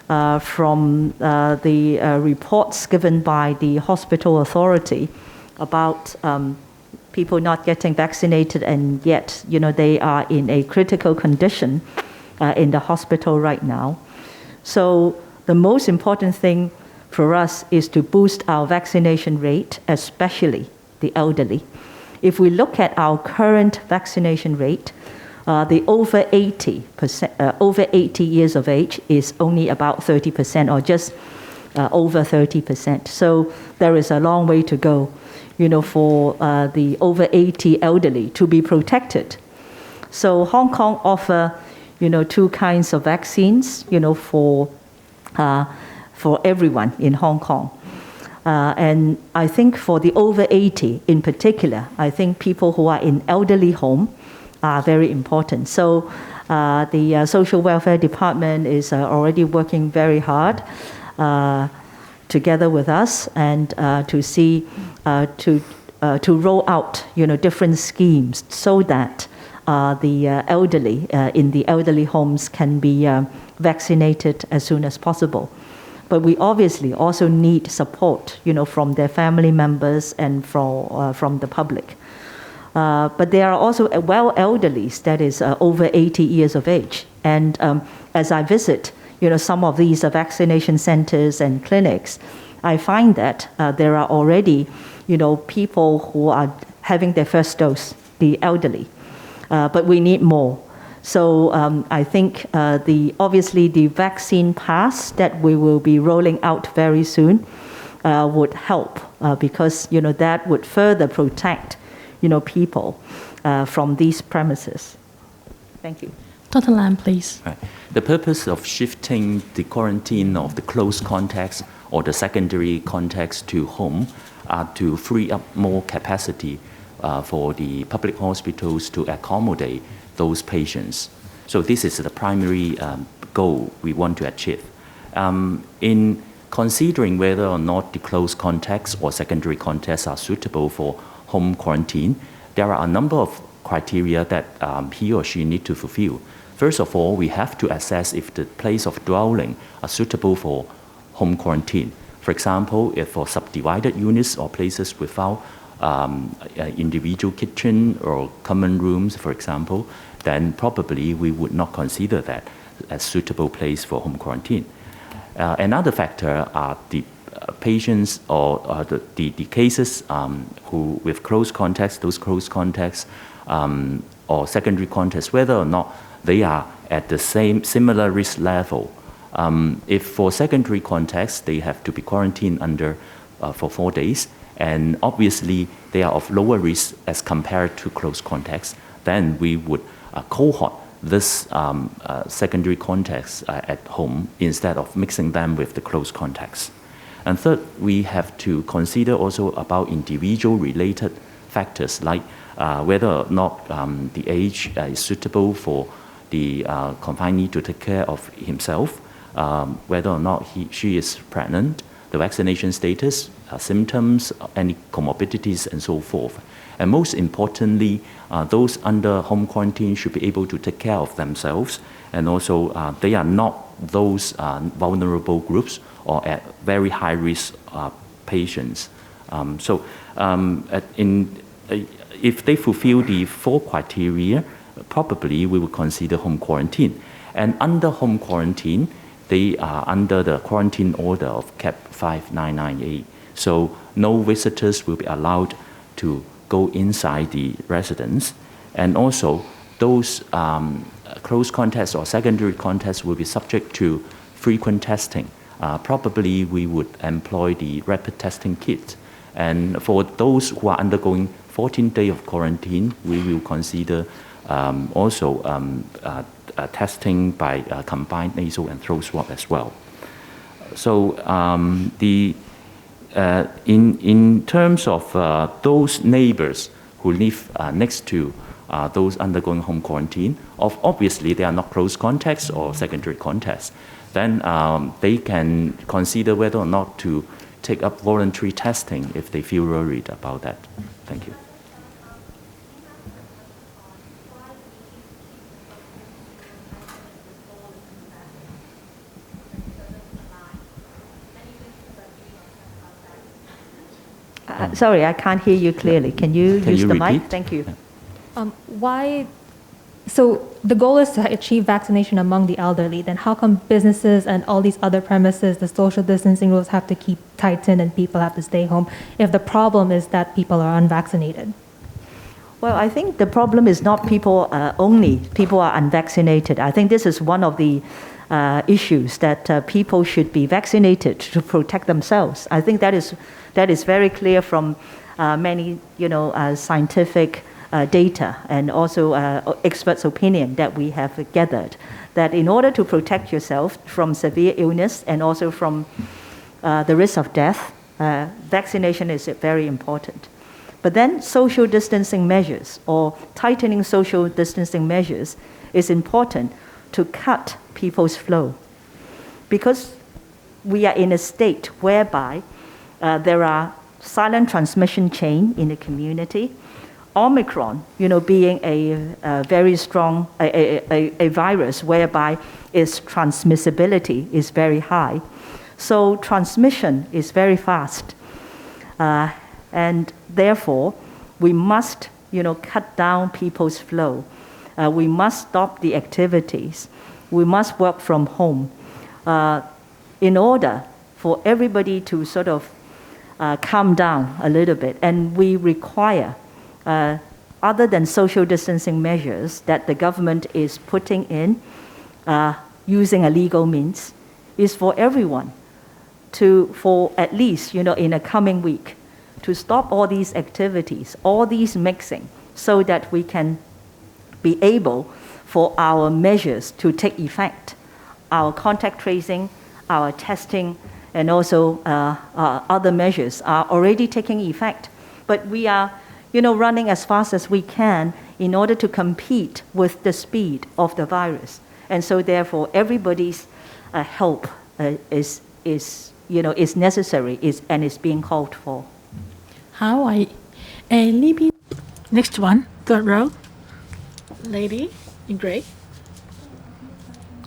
from the reports given by the hospital authority about people not getting vaccinated, and yet, they are in a critical condition in the hospital right now. So the most important thing for us is to boost our vaccination rate, especially the elderly. If we look at our current vaccination rate, the over 80 years of age is only about 30%, or just over 30%. So there is a long way to go, for the over 80 elderly to be protected. So Hong Kong offer, two kinds of vaccines, for everyone in Hong Kong. And I think for the over 80 in particular, I think people who are in elderly home are very important. So the Social Welfare Department is already working very hard to together with us and to see to roll out different schemes so that the elderly in the elderly homes can be vaccinated as soon as possible. But we obviously also need support, from their family members and from the public. But there are also elderlies that is over 80 years of age. And as I visit, some of these vaccination centers and clinics, I find that there are already, people who are having their first dose, the elderly. But we need more. So I think obviously the vaccine pass that we will be rolling out very soon would help because that would further protect people from these premises. Thank you. Dr. Lam, please. Right. The purpose of shifting the quarantine of the close contacts or the secondary contacts to home are to free up more capacity for the public hospitals to accommodate those patients. So this is the primary goal we want to achieve. In considering whether or not the close contacts or secondary contacts are suitable for home quarantine, there are a number of criteria that he or she need to fulfill. First of all, we have to assess if the place of dwelling are suitable for home quarantine. For example, if for subdivided units or places without individual kitchen or common rooms, for example, then probably we would not consider that as suitable place for home quarantine. Another factor are the patients or the cases who with close contacts, those close contacts or secondary contacts, whether or not they are at the similar risk level. If for secondary contacts, they have to be quarantined under for 4 days, and obviously they are of lower risk as compared to close contacts, then we would cohort this secondary contacts at home instead of mixing them with the close contacts. And third, we have to consider also about individual related factors like whether or not the age is suitable for the confinee to take care of himself, whether or not she is pregnant, the vaccination status, symptoms, any comorbidities, and so forth. And most importantly, those under home quarantine should be able to take care of themselves, and also they are not those vulnerable groups or at very high risk patients. If they fulfill the 4 criteria, probably we will consider home quarantine. And under home quarantine, they are under the quarantine order of CAP 5998. So no visitors will be allowed to go inside the residence. And also those close contacts or secondary contacts will be subject to frequent testing. Probably we would employ the rapid testing kit. And for those who are undergoing 14 days of quarantine, we will consider testing by combined nasal and throat swab as well. So in terms of those neighbors who live next to those undergoing home quarantine, obviously they are not close contacts or secondary contacts, then they can consider whether or not to take up voluntary testing if they feel worried about that. Thank you. Sorry, I can't hear you clearly. Can you use the mic? Thank you. Why? So the goal is to achieve vaccination among the elderly. Then how come businesses and all these other premises, the social distancing rules have to keep tightened and people have to stay home if the problem is that people are unvaccinated? Well, I think the problem is not people only. People are unvaccinated. I think this is one of the issues that people should be vaccinated to protect themselves. I think that is very clear from many scientific data and also experts' opinion that we have gathered, that in order to protect yourself from severe illness and also from the risk of death, vaccination is very important. But then social distancing measures or tightening social distancing measures is important to cut people's flow. Because we are in a state whereby there are silent transmission chain in the community. Omicron, being a very strong a virus whereby its transmissibility is very high. So transmission is very fast. And therefore, we must, cut down people's flow. We must stop the activities. We must work from home in order for everybody to sort of calm down a little bit. And we require, other than social distancing measures that the government is putting in, using a legal means, is for everyone for at least, in a coming week, to stop all these activities, all these mixing, so that we can be able for our measures to take effect. Our contact tracing, our testing, and also other measures are already taking effect. But we are, running as fast as we can in order to compete with the speed of the virus. And so therefore, everybody's help is necessary and is being called for. Next one, third row. Lady in gray.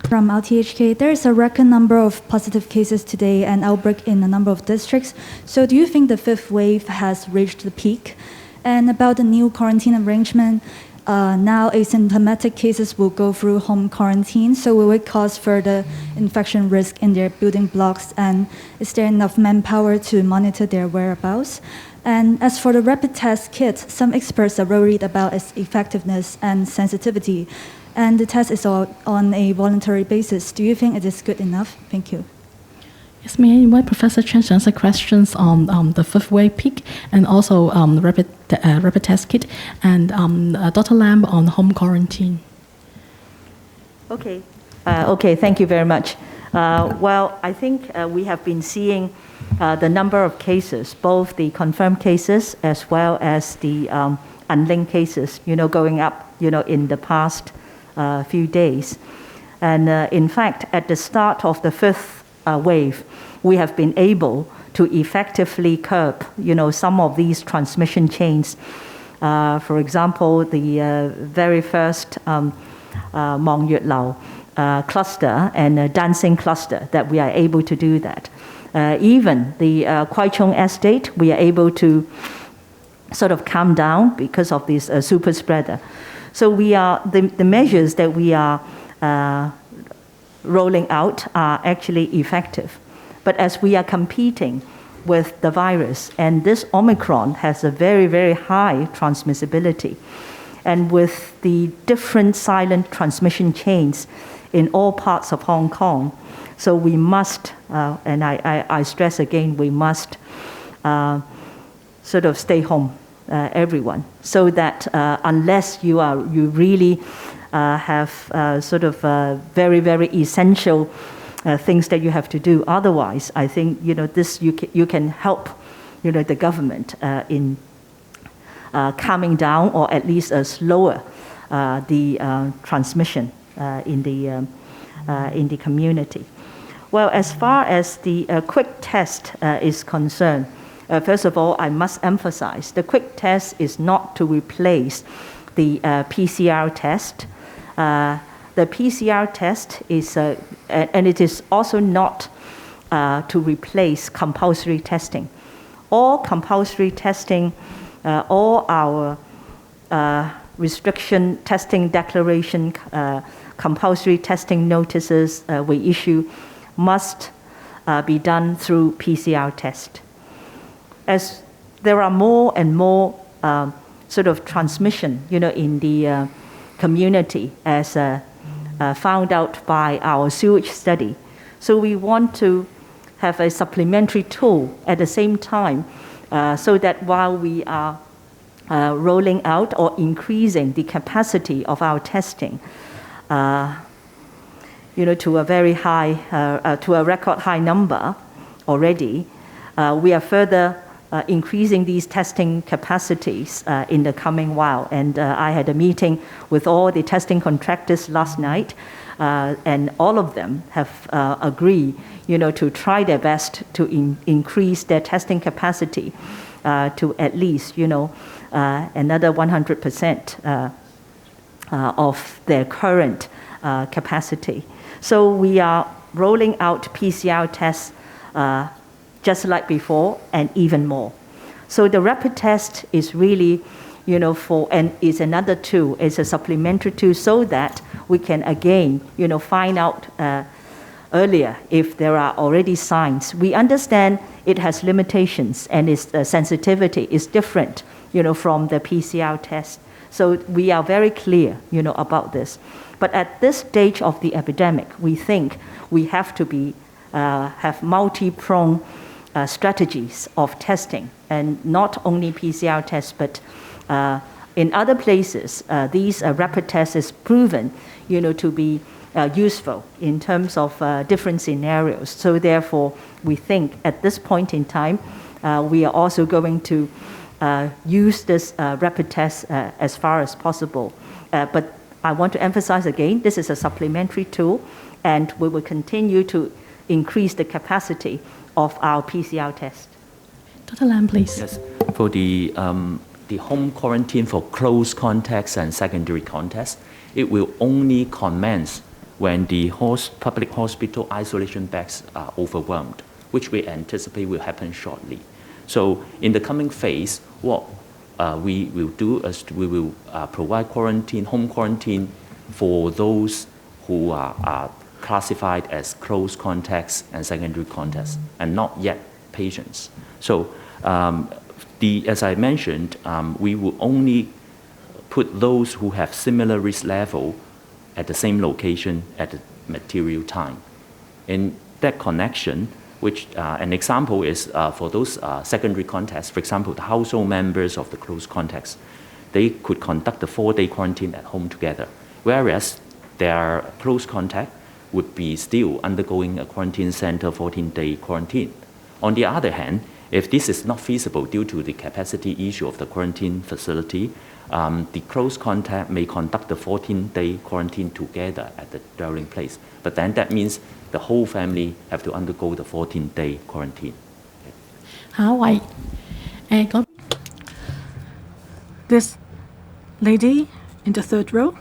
From LTHK, there is a record number of positive cases today and outbreak in a number of districts. So do you think the fifth wave has reached the peak? And about the new quarantine arrangement, now asymptomatic cases will go through home quarantine. So will it cause further infection risk in their building blocks? And is there enough manpower to monitor their whereabouts? And as for the rapid test kits, some experts are worried about its effectiveness and sensitivity. And the test is on a voluntary basis. Do you think it is good enough? Thank you. Yes, may I invite Professor Chen to answer questions on the fifth wave peak and also the rapid test kit, and Dr. Lam on home quarantine. Okay. Thank you very much. Well, I think we have been seeing the number of cases, both the confirmed cases as well as the unlinked cases, going up, in the past few days. And in fact, at the start of the fifth wave, we have been able to effectively curb, some of these transmission chains. For example, the very first Mong Yue Lau cluster and dancing cluster, that we are able to do that. Even the Kwai Chung estate, we are able to sort of calm down because of this super spreader. So we are the measures that we are rolling out are actually effective. But as we are competing with the virus, and this Omicron has a very, very high transmissibility, and with the different silent transmission chains in all parts of Hong Kong, so we must, and I stress again, we must sort of stay home, everyone, so that unless you really have sort of very, very essential things that you have to do. Otherwise, I think this you can help the government in calming down, or at least slower the transmission in the community. Well, as far as the quick test is concerned, first of all, I must emphasize the quick test is not to replace the PCR test. The PCR test is, and it is also not to replace compulsory testing. All compulsory testing, all our restriction testing declaration, compulsory testing notices we issue must be done through PCR test. As there are more and more sort of transmission, in the community, as found out by our sewage study. So we want to have a supplementary tool at the same time, so that while we are rolling out or increasing the capacity of our testing, to a very high, to a record high number already, we are further increasing these testing capacities in the coming while. And I had a meeting with all the testing contractors last night, and all of them have agreed, to try their best to increase their testing capacity to at least, another 100% of their current capacity. So we are rolling out PCR tests just like before and even more. So the rapid test is really, and is another tool, it's a supplementary tool so that we can again, find out earlier if there are already signs. We understand it has limitations and its sensitivity is different, from the PCR test. So we are very clear, about this. But at this stage of the epidemic, we think we have to have multi-pronged strategies of testing, and not only PCR tests, but in other places, these rapid tests is proven, to be useful in terms of different scenarios. So therefore, we think at this point in time, we are also going to use this rapid test as far as possible. But I want to emphasize again, this is a supplementary tool, and we will continue to increase the capacity of our PCR test. Dr. Lam, please. Yes, for the home quarantine for close contacts and secondary contacts, it will only commence when the public hospital isolation beds are overwhelmed, which we anticipate will happen shortly. So in the coming phase, what we will do is we will provide home quarantine for those who are classified as close contacts and secondary contacts, and not yet patients. So as I mentioned, we will only put those who have similar risk level at the same location at the material time. In that connection, which an example is for those secondary contacts, for example, the household members of the close contacts, they could conduct the 4-day quarantine at home together, whereas their close contact would be still undergoing a quarantine center 14-day quarantine. On the other hand, if this is not feasible due to the capacity issue of the quarantine facility, the close contact may conduct the 14-day quarantine together at the dwelling place. But then that means the whole family have to undergo the 14-day quarantine. This lady in the third row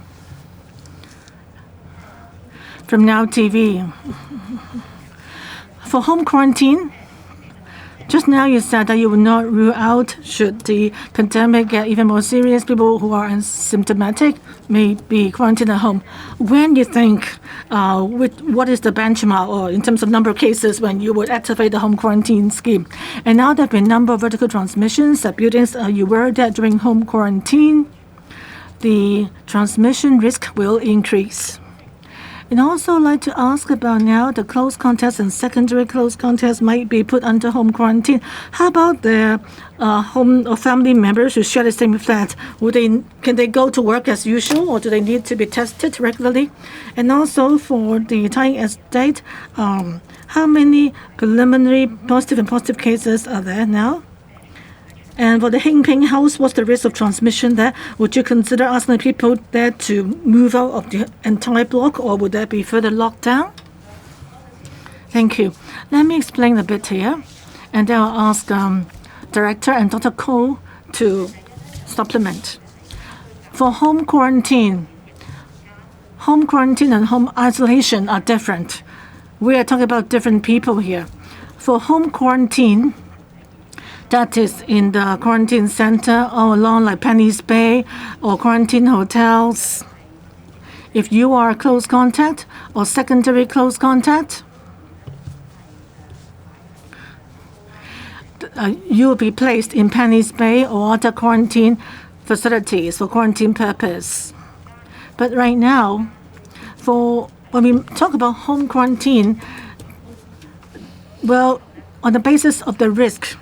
from Now TV. For home quarantine, just now you said that you would not rule out, should the pandemic get even more serious, people who are asymptomatic may be quarantined at home. When do you think, what is the benchmark or in terms of number of cases when you would activate the home quarantine scheme? And now there have been a number of vertical transmissions at buildings. Are you worried that during home quarantine, the transmission risk will increase? And also like to ask about now the close contacts and secondary close contacts might be put under home quarantine. How about their home or family members who share the same flat? Can they go to work as usual, or do they need to be tested regularly? And also for the Thai estate, how many preliminary positive cases are there now? And for the Heng Ping house, what's the risk of transmission there? Would you consider asking people there to move out of the entire block, or would there be further lockdown? Thank you. Let me explain a bit here, and then I'll ask Director and Dr. Koh to supplement. For home quarantine and home isolation are different. We are talking about different people here. For home quarantine, that is in the quarantine center all along, like Penny's Bay or quarantine hotels. If you are a close contact or secondary close contact, you will be placed in Penny's Bay or other quarantine facilities for quarantine purpose. But right now, when we talk about home quarantine, well, on the basis of the risk,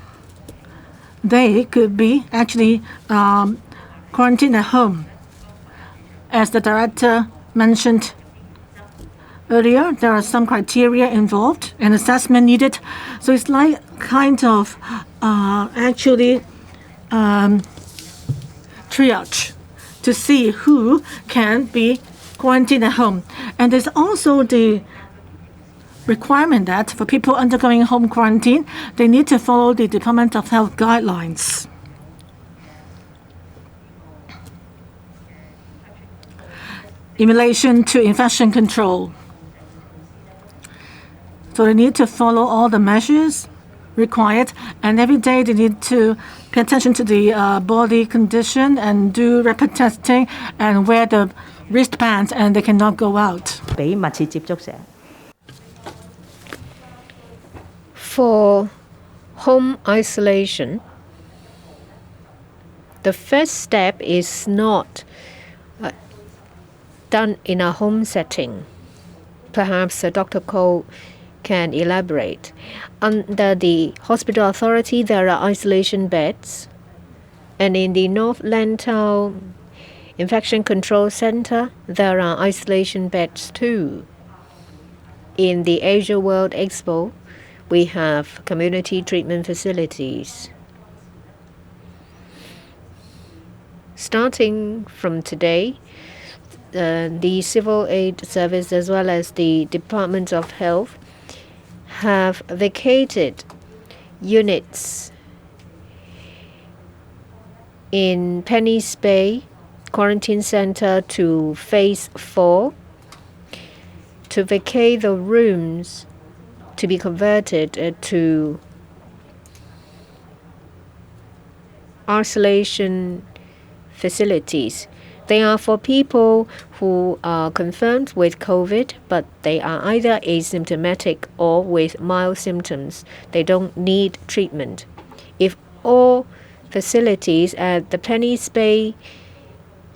they could be actually quarantined at home. As the director mentioned earlier, there are some criteria involved and assessment needed. So it's like kind of actually triage to see who can be quarantined at home. And there's also the requirement that for people undergoing home quarantine, they need to follow the Department of Health guidelines. In relation to infection control, so they need to follow all the measures required, and every day they need to pay attention to the body condition and do rapid testing and wear the wristbands, and they cannot go out. 俾密切接觸者。 For home isolation, the first step is not done in a home setting. Perhaps Dr. Ko can elaborate. Under the hospital authority, there are isolation beds. And in the North Lantau Infection Control Center, there are isolation beds too. In the Asia World Expo, we have community treatment facilities. Starting from today, the Civil Aid Service as well as the Department of Health have vacated units in Penny's Bay Quarantine Center to Phase 4 to vacate the rooms to be converted to isolation facilities. They are for people who are confirmed with COVID, but they are either asymptomatic or with mild symptoms. They don't need treatment. If all facilities at the Penny's Bay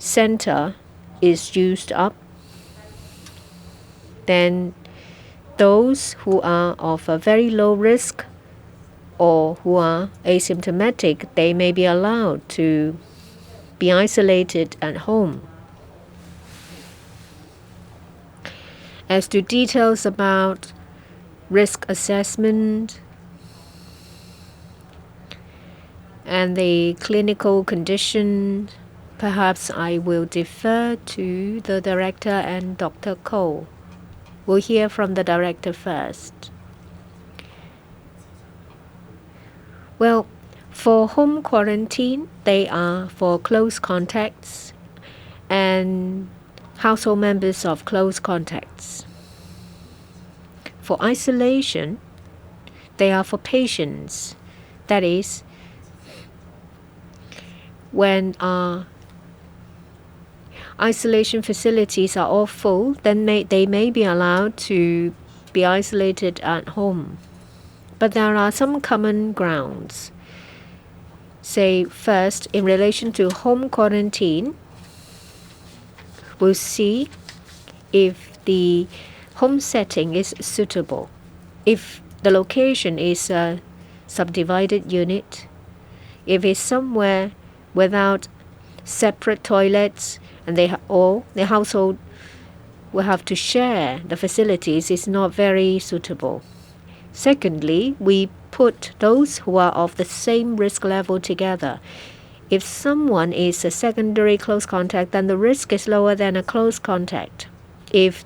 Center is used up, then those who are of a very low risk or who are asymptomatic, they may be allowed to be isolated at home. As to details about risk assessment and the clinical condition, perhaps I will defer to the director and Dr. Ko. We'll hear from the director first. Well, for home quarantine, they are for close contacts and household members of close contacts. For isolation, they are for patients. That is, when isolation facilities are all full, then they may be allowed to be isolated at home. But there are some common grounds. Say first, in relation to home quarantine, we'll see if the home setting is suitable. If the location is a subdivided unit, if it's somewhere without separate toilets and all the household will have to share the facilities, it's not very suitable. Secondly, we put those who are of the same risk level together. If someone is a secondary close contact, then the risk is lower than a close contact. If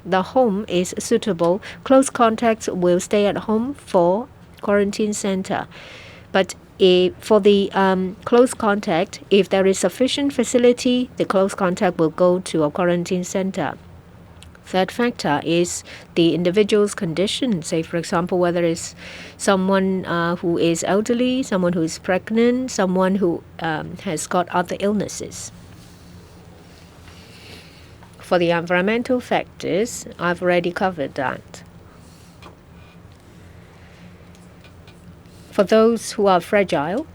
the home is suitable, close contacts will stay at home for quarantine center. But for the close contact, if there is sufficient facility, the close contact will go to a quarantine center. Third factor is the individual's condition. Say, for example, whether it's someone who is elderly, someone who is pregnant, someone who has got other illnesses. For the environmental factors, I've already covered that. For those who are fragile,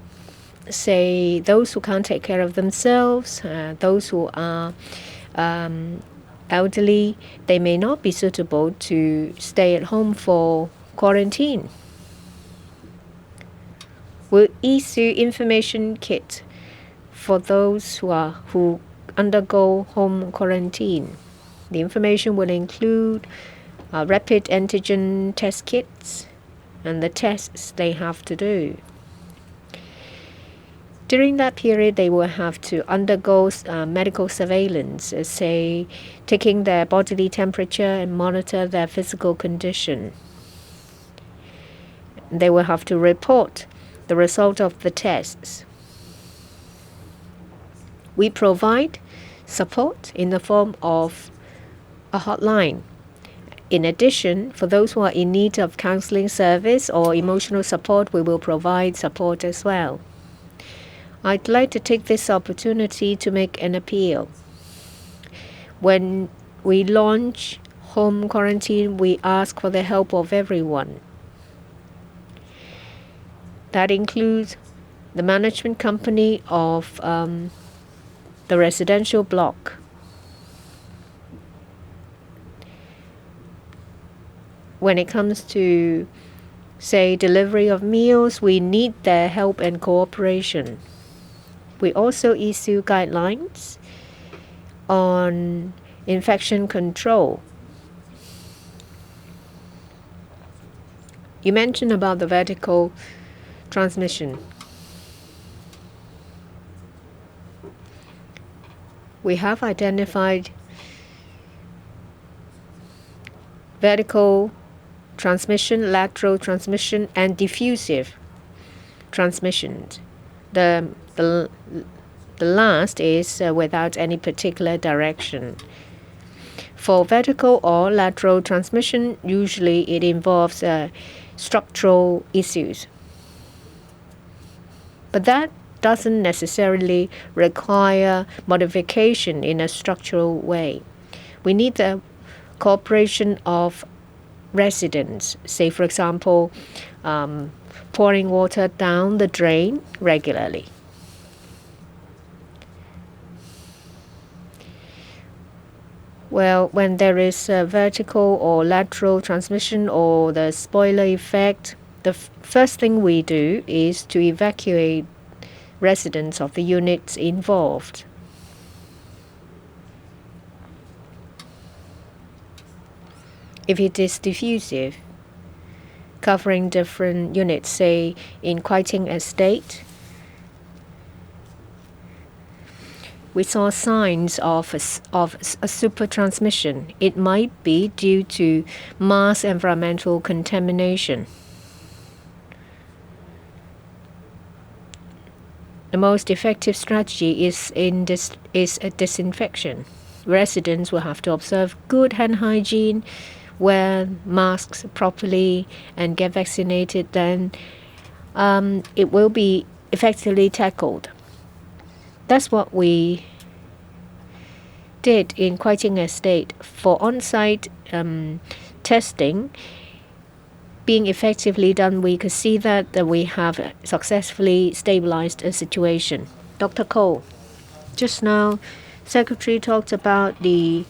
say those who can't take care of themselves, those who are elderly, they may not be suitable to stay at home for quarantine. We'll issue information kit for those who undergo home quarantine. The information will include rapid antigen test kits and the tests they have to do. During that period, they will have to undergo medical surveillance, say taking their bodily temperature and monitor their physical condition. They will have to report the result of the tests. We provide support in the form of a hotline. In addition, for those who are in need of counseling service or emotional support, we will provide support as well. I'd like to take this opportunity to make an appeal. When we launch home quarantine, we ask for the help of everyone. That includes the management company of the residential block. When it comes to, say, delivery of meals, we need their help and cooperation. We also issue guidelines on infection control. You mentioned about the vertical transmission. We have identified vertical transmission, lateral transmission, and diffusive transmissions. The last is without any particular direction. For vertical or lateral transmission, usually it involves structural issues. But that doesn't necessarily require modification in a structural way. We need the cooperation of residents, say for example, pouring water down the drain regularly. Well, when there is a vertical or lateral transmission or the spoiler effect, the first thing we do is to evacuate residents of the units involved. If it is diffusive, covering different units, say in Quiting Estate, we saw signs of a super transmission. It might be due to mass environmental contamination. The most effective strategy is a disinfection. Residents will have to observe good hand hygiene, wear masks properly, and get vaccinated. Then it will be effectively tackled. That's what we did in Quiting Estate. For on-site testing being effectively done, we could see that we have successfully stabilized a situation. Dr. Cole, just now, Secretary talked about the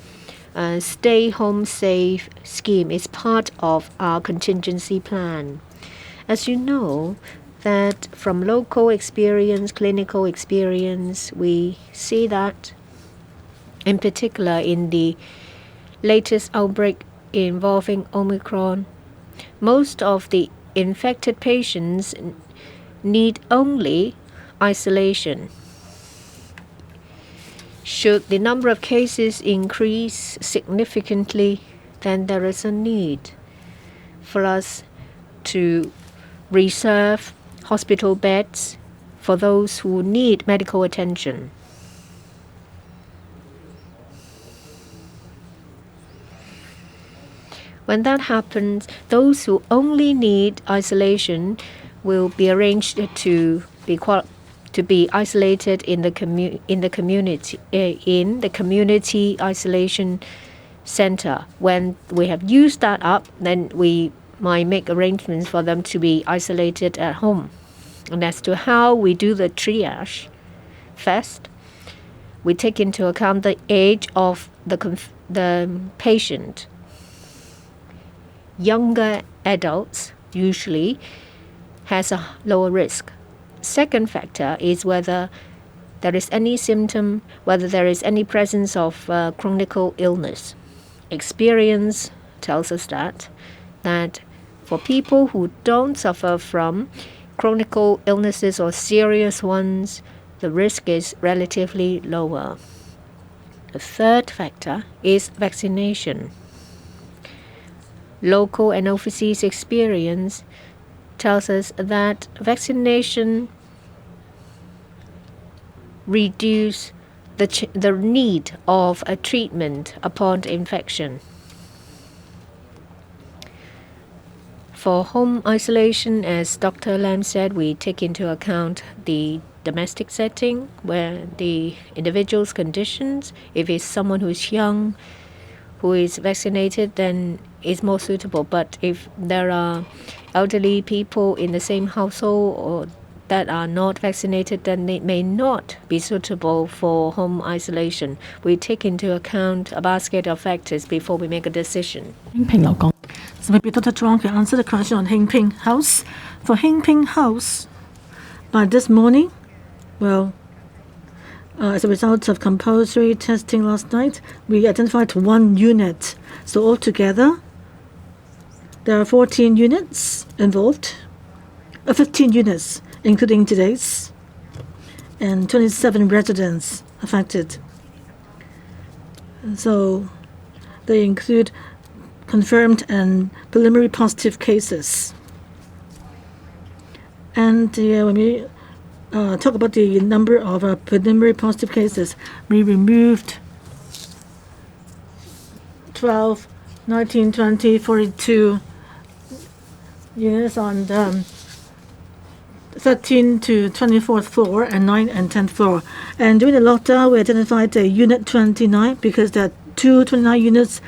Stay Home Safe scheme. It's part of our contingency plan. As you know, that from local experience, clinical experience, we see that in particular in the latest outbreak involving Omicron, most of the infected patients need only isolation. Should the number of cases increase significantly, then there is a need for us to reserve hospital beds for those who need medical attention. When that happens, those who only need isolation will be arranged to be isolated in the community isolation center. When we have used that up, then we might make arrangements for them to be isolated at home. And as to how we do the triage, first, we take into account the age of the patient. Younger adults usually has a lower risk. Second factor is whether there is any symptom, whether there is any presence of chronic illness. Experience tells us that for people who don't suffer from chronic illnesses or serious ones, the risk is relatively lower. The third factor is vaccination. Local and overseas experience tells us that vaccination reduces the need of a treatment upon infection. For home isolation, as Dr. Lam said, we take into account the domestic setting where the individual's conditions. If it's someone who is young, who is vaccinated, then it's more suitable. But if there are elderly people in the same household or that are not vaccinated, then it may not be suitable for home isolation. We take into account a basket of factors before we make a decision. So maybe Dr. Chuang can answer the question on Heng Ping House. For Heng Ping House, by this morning, as a result of compulsory testing last night, we identified 1 unit. So altogether, there are 14 units involved, 15 units, including today's, and 27 residents affected. So they include confirmed and preliminary positive cases. And when we talk about the number of preliminary positive cases, we removed 12, 19, 20, 42 units on the 13 to 24th floor and 9th and 10th floor. And during the lockdown, we identified a unit 29 because there are 2 29 units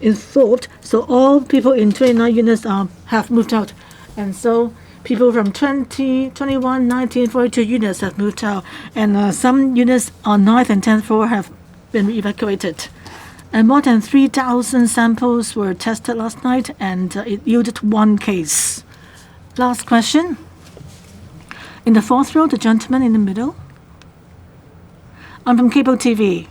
involved. So all people in 29 units have moved out. And so people from 20, 21, 19, 42 units have moved out. And some units on 9th and 10th floor have been evacuated. And more than 3,000 samples were tested last night, and it yielded 1 case. Last question. In the 4th row, the gentleman in the middle. I'm from Cable TV.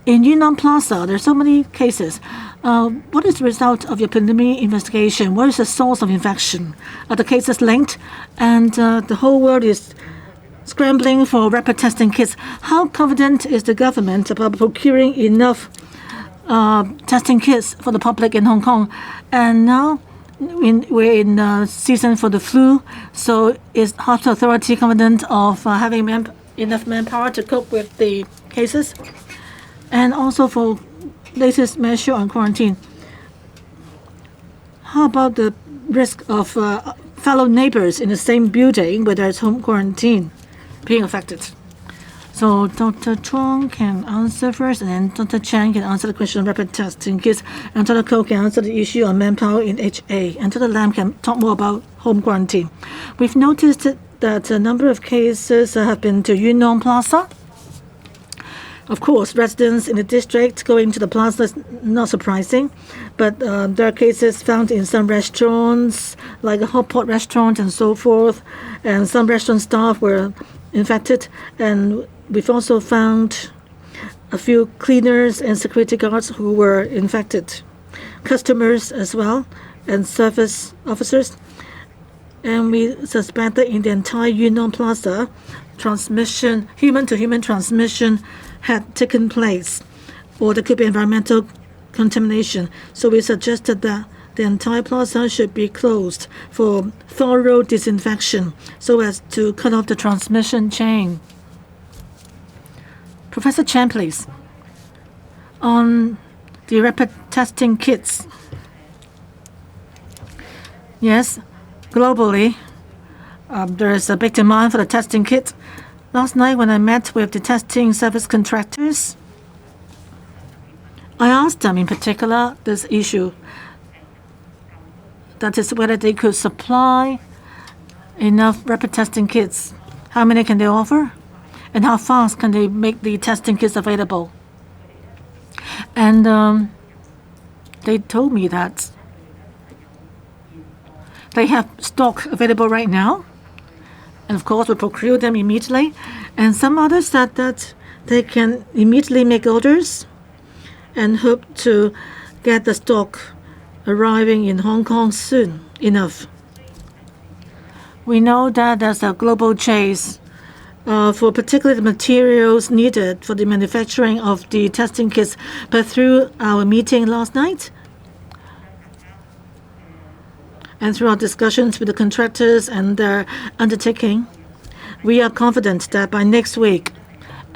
In Yunnan Plaza, there are so many cases. What is the result of your preliminary investigation? What is the source of infection? Are the cases linked? And the whole world is scrambling for rapid testing kits. How confident is the government about procuring enough testing kits for the public in Hong Kong? And now we're in season for the flu, so is Health Authority confident of having enough manpower to cope with the cases? And also for latest measure on quarantine, how about the risk of fellow neighbors in the same building where there's home quarantine being affected? So Dr. Chuang can answer first, and then Dr. Chan can answer the question on rapid testing kits, and Dr. Koh can answer the issue on manpower in HA, and Dr. Lam can talk more about home quarantine. We've noticed that a number of cases have been to Yunnan Plaza. Of course, residents in the district going to the plaza is not surprising, but there are cases found in some restaurants, like a hot pot restaurant and so forth, and some restaurant staff were infected, and we've also found a few cleaners and security guards who were infected, customers as well, and service officers. And we suspect that in the entire Yunnan Plaza, transmission, human-to-human transmission had taken place, or there could be environmental contamination. So we suggested that the entire plaza should be closed for thorough disinfection so as to cut off the transmission chain. Professor Chan, please. On the rapid testing kits. Yes, globally, there is a big demand for the testing kit. Last night when I met with the testing service contractors, I asked them in particular this issue. That is whether they could supply enough rapid testing kits. How many can they offer? And how fast can they make the testing kits available? And they told me that they have stock available right now. And of course, we procure them immediately. And some others said that they can immediately make orders and hope to get the stock arriving in Hong Kong soon enough. We know that there's a global chase for particularly the materials needed for the manufacturing of the testing kits. But through our meeting last night and through our discussions with the contractors and their undertaking, we are confident that by next week,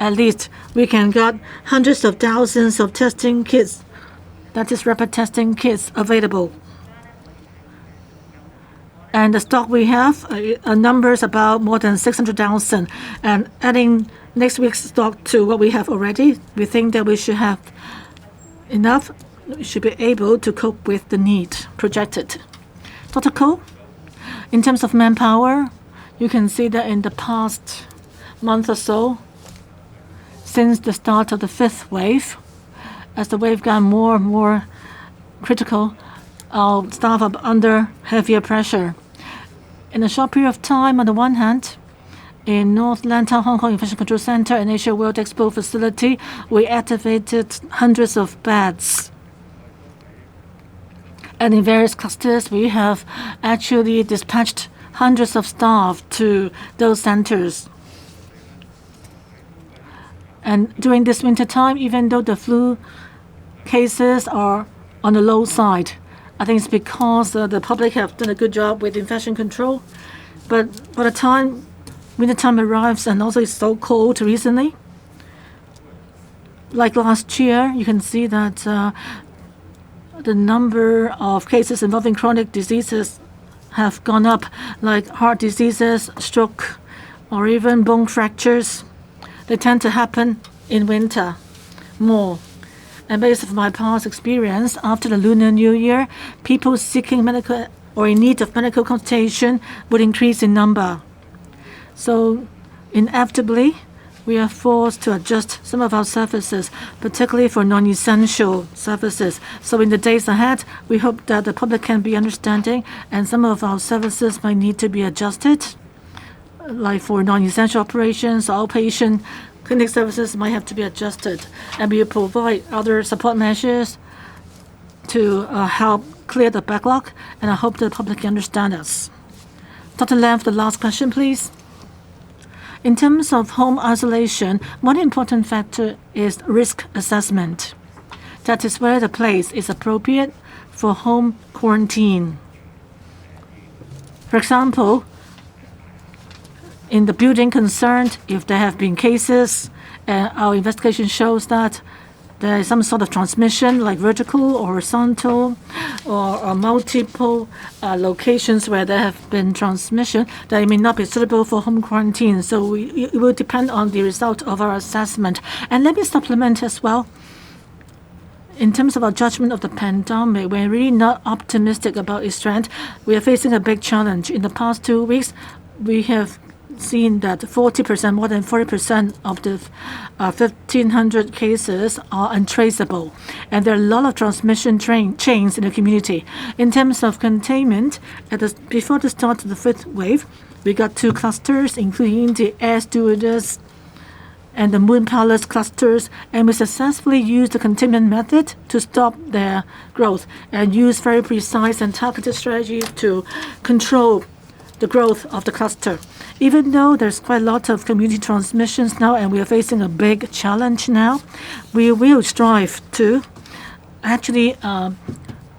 at least, we can get hundreds of thousands of testing kits, that is rapid testing kits, available. And the stock we have numbers about more than 600,000. And adding next week's stock to what we have already, we think that we should have enough. We should be able to cope with the need projected. Dr. Koh, in terms of manpower, you can see that in the past month or so, since the start of the fifth wave, as the wave got more and more critical, our staff are under heavier pressure. In a short period of time, on the one hand, in North Lantau, Hong Kong Infection Control Center and Asia World Expo facility, we activated hundreds of beds. And in various clusters, we have actually dispatched hundreds of staff to those centers. And during this winter time, even though the flu cases are on the low side, I think it's because the public have done a good job with infection control. But by the time winter time arrives, and also it's so cold recently, like last year, you can see that the number of cases involving chronic diseases have gone up, like heart diseases, stroke, or even bone fractures. They tend to happen in winter more. And based on my past experience, after the Lunar New Year, people seeking medical or in need of medical consultation would increase in number. So inevitably, we are forced to adjust some of our services, particularly for non-essential services. So in the days ahead, we hope that the public can be understanding and some of our services might need to be adjusted, like for non-essential operations, outpatient clinic services might have to be adjusted, and we will provide other support measures to help clear the backlog, and I hope the public can understand us. Dr. Lam, the last question, please. In terms of home isolation, one important factor is risk assessment. That is where the place is appropriate for home quarantine. For example, in the building concerned, if there have been cases, our investigation shows that there is some sort of transmission, like vertical or horizontal, or multiple locations where there have been transmission, that it may not be suitable for home quarantine. So it will depend on the result of our assessment. And let me supplement as well. In terms of our judgment of the pandemic, we're really not optimistic about its strength. We are facing a big challenge. In the past 2 weeks, we have seen that 40%, more than 40% of the 1,500 cases are untraceable. And there are a lot of transmission chains in the community. In terms of containment, before the start of the fifth wave, we got 2 clusters, including the air stewardess and the Moon Palace clusters, and we successfully used the containment method to stop their growth and use very precise and targeted strategies to control the growth of the cluster. Even though there's quite a lot of community transmissions now and we are facing a big challenge now, we will strive to actually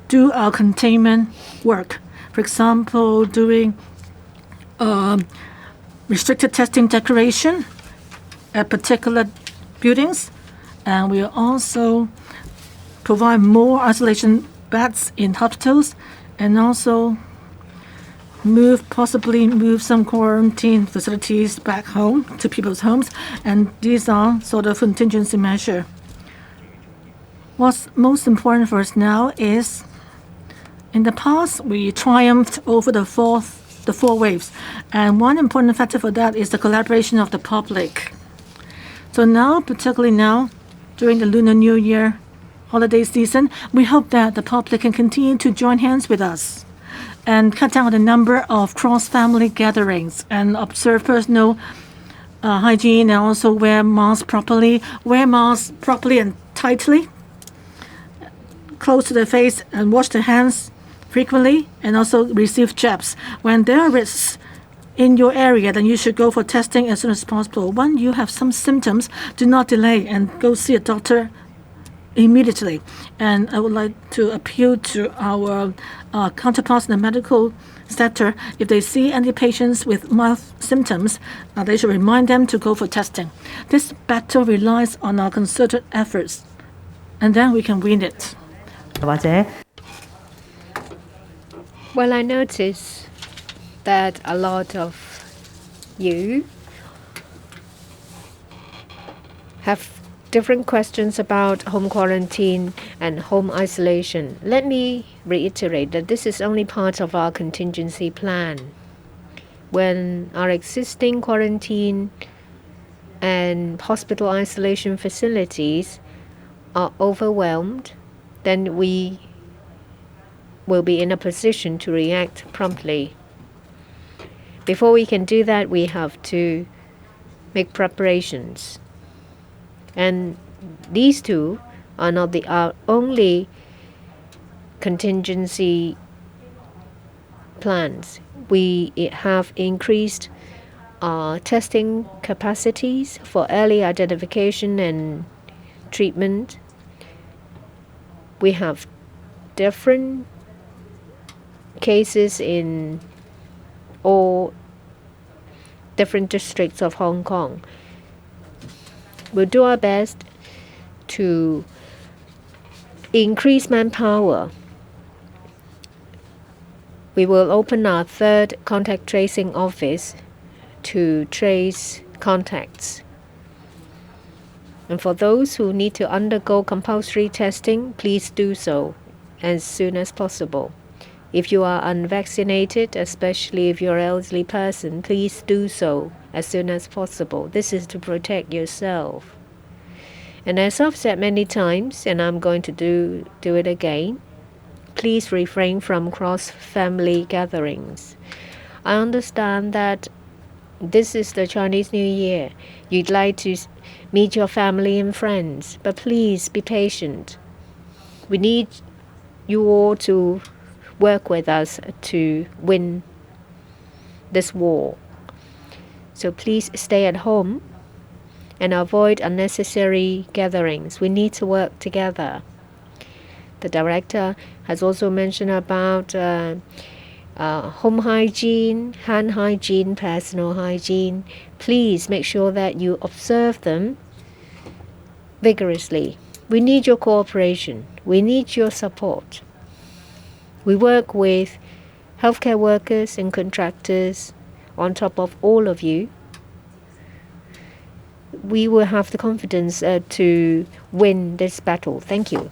do our containment work. For example, doing restricted testing declaration at particular buildings, and we will also provide more isolation beds in hospitals, and also possibly move some quarantine facilities back home to people's homes, and these are sort of contingency measure. What's most important for us now is, in the past, we triumphed over the four waves, and one important factor for that is the collaboration of the public. So now, particularly now, during the Lunar New Year holiday season, we hope that the public can continue to join hands with us and cut down the number of cross-family gatherings and observe personal hygiene, and also wear masks properly and tightly, close to the face, and wash their hands frequently, and also receive jabs. When there are risks in your area, then you should go for testing as soon as possible. When you have some symptoms, do not delay and go see a doctor immediately. And I would like to appeal to our counterparts in the medical sector. If they see any patients with mild symptoms, they should remind them to go for testing. This battle relies on our concerted efforts, and then we can win it. 或者 Well, I notice that a lot of you have different questions about home quarantine and home isolation. Let me reiterate that this is only part of our contingency plan. When our existing quarantine and hospital isolation facilities are overwhelmed, then we will be in a position to react promptly. Before we can do that, we have to make preparations. And these two are not our only contingency plans. We have increased our testing capacities for early identification and treatment. We have different cases in all different districts of Hong Kong. We'll do our best to increase manpower. We will open our third contact tracing office to trace contacts. And for those who need to undergo compulsory testing, please do so as soon as possible. If you are unvaccinated, especially if you're an elderly person, please do so as soon as possible. This is to protect yourself. And as I've said many times, and I'm going to do it again, please refrain from cross-family gatherings. I understand that this is the Chinese New Year. You'd like to meet your family and friends, but please be patient. We need you all to work with us to win this war. So please stay at home and avoid unnecessary gatherings. We need to work together. The director has also mentioned about home hygiene, hand hygiene, personal hygiene. Please make sure that you observe them vigorously. We need your cooperation. We need your support. We work with healthcare workers and contractors on top of all of you. We will have the confidence to win this battle. Thank you.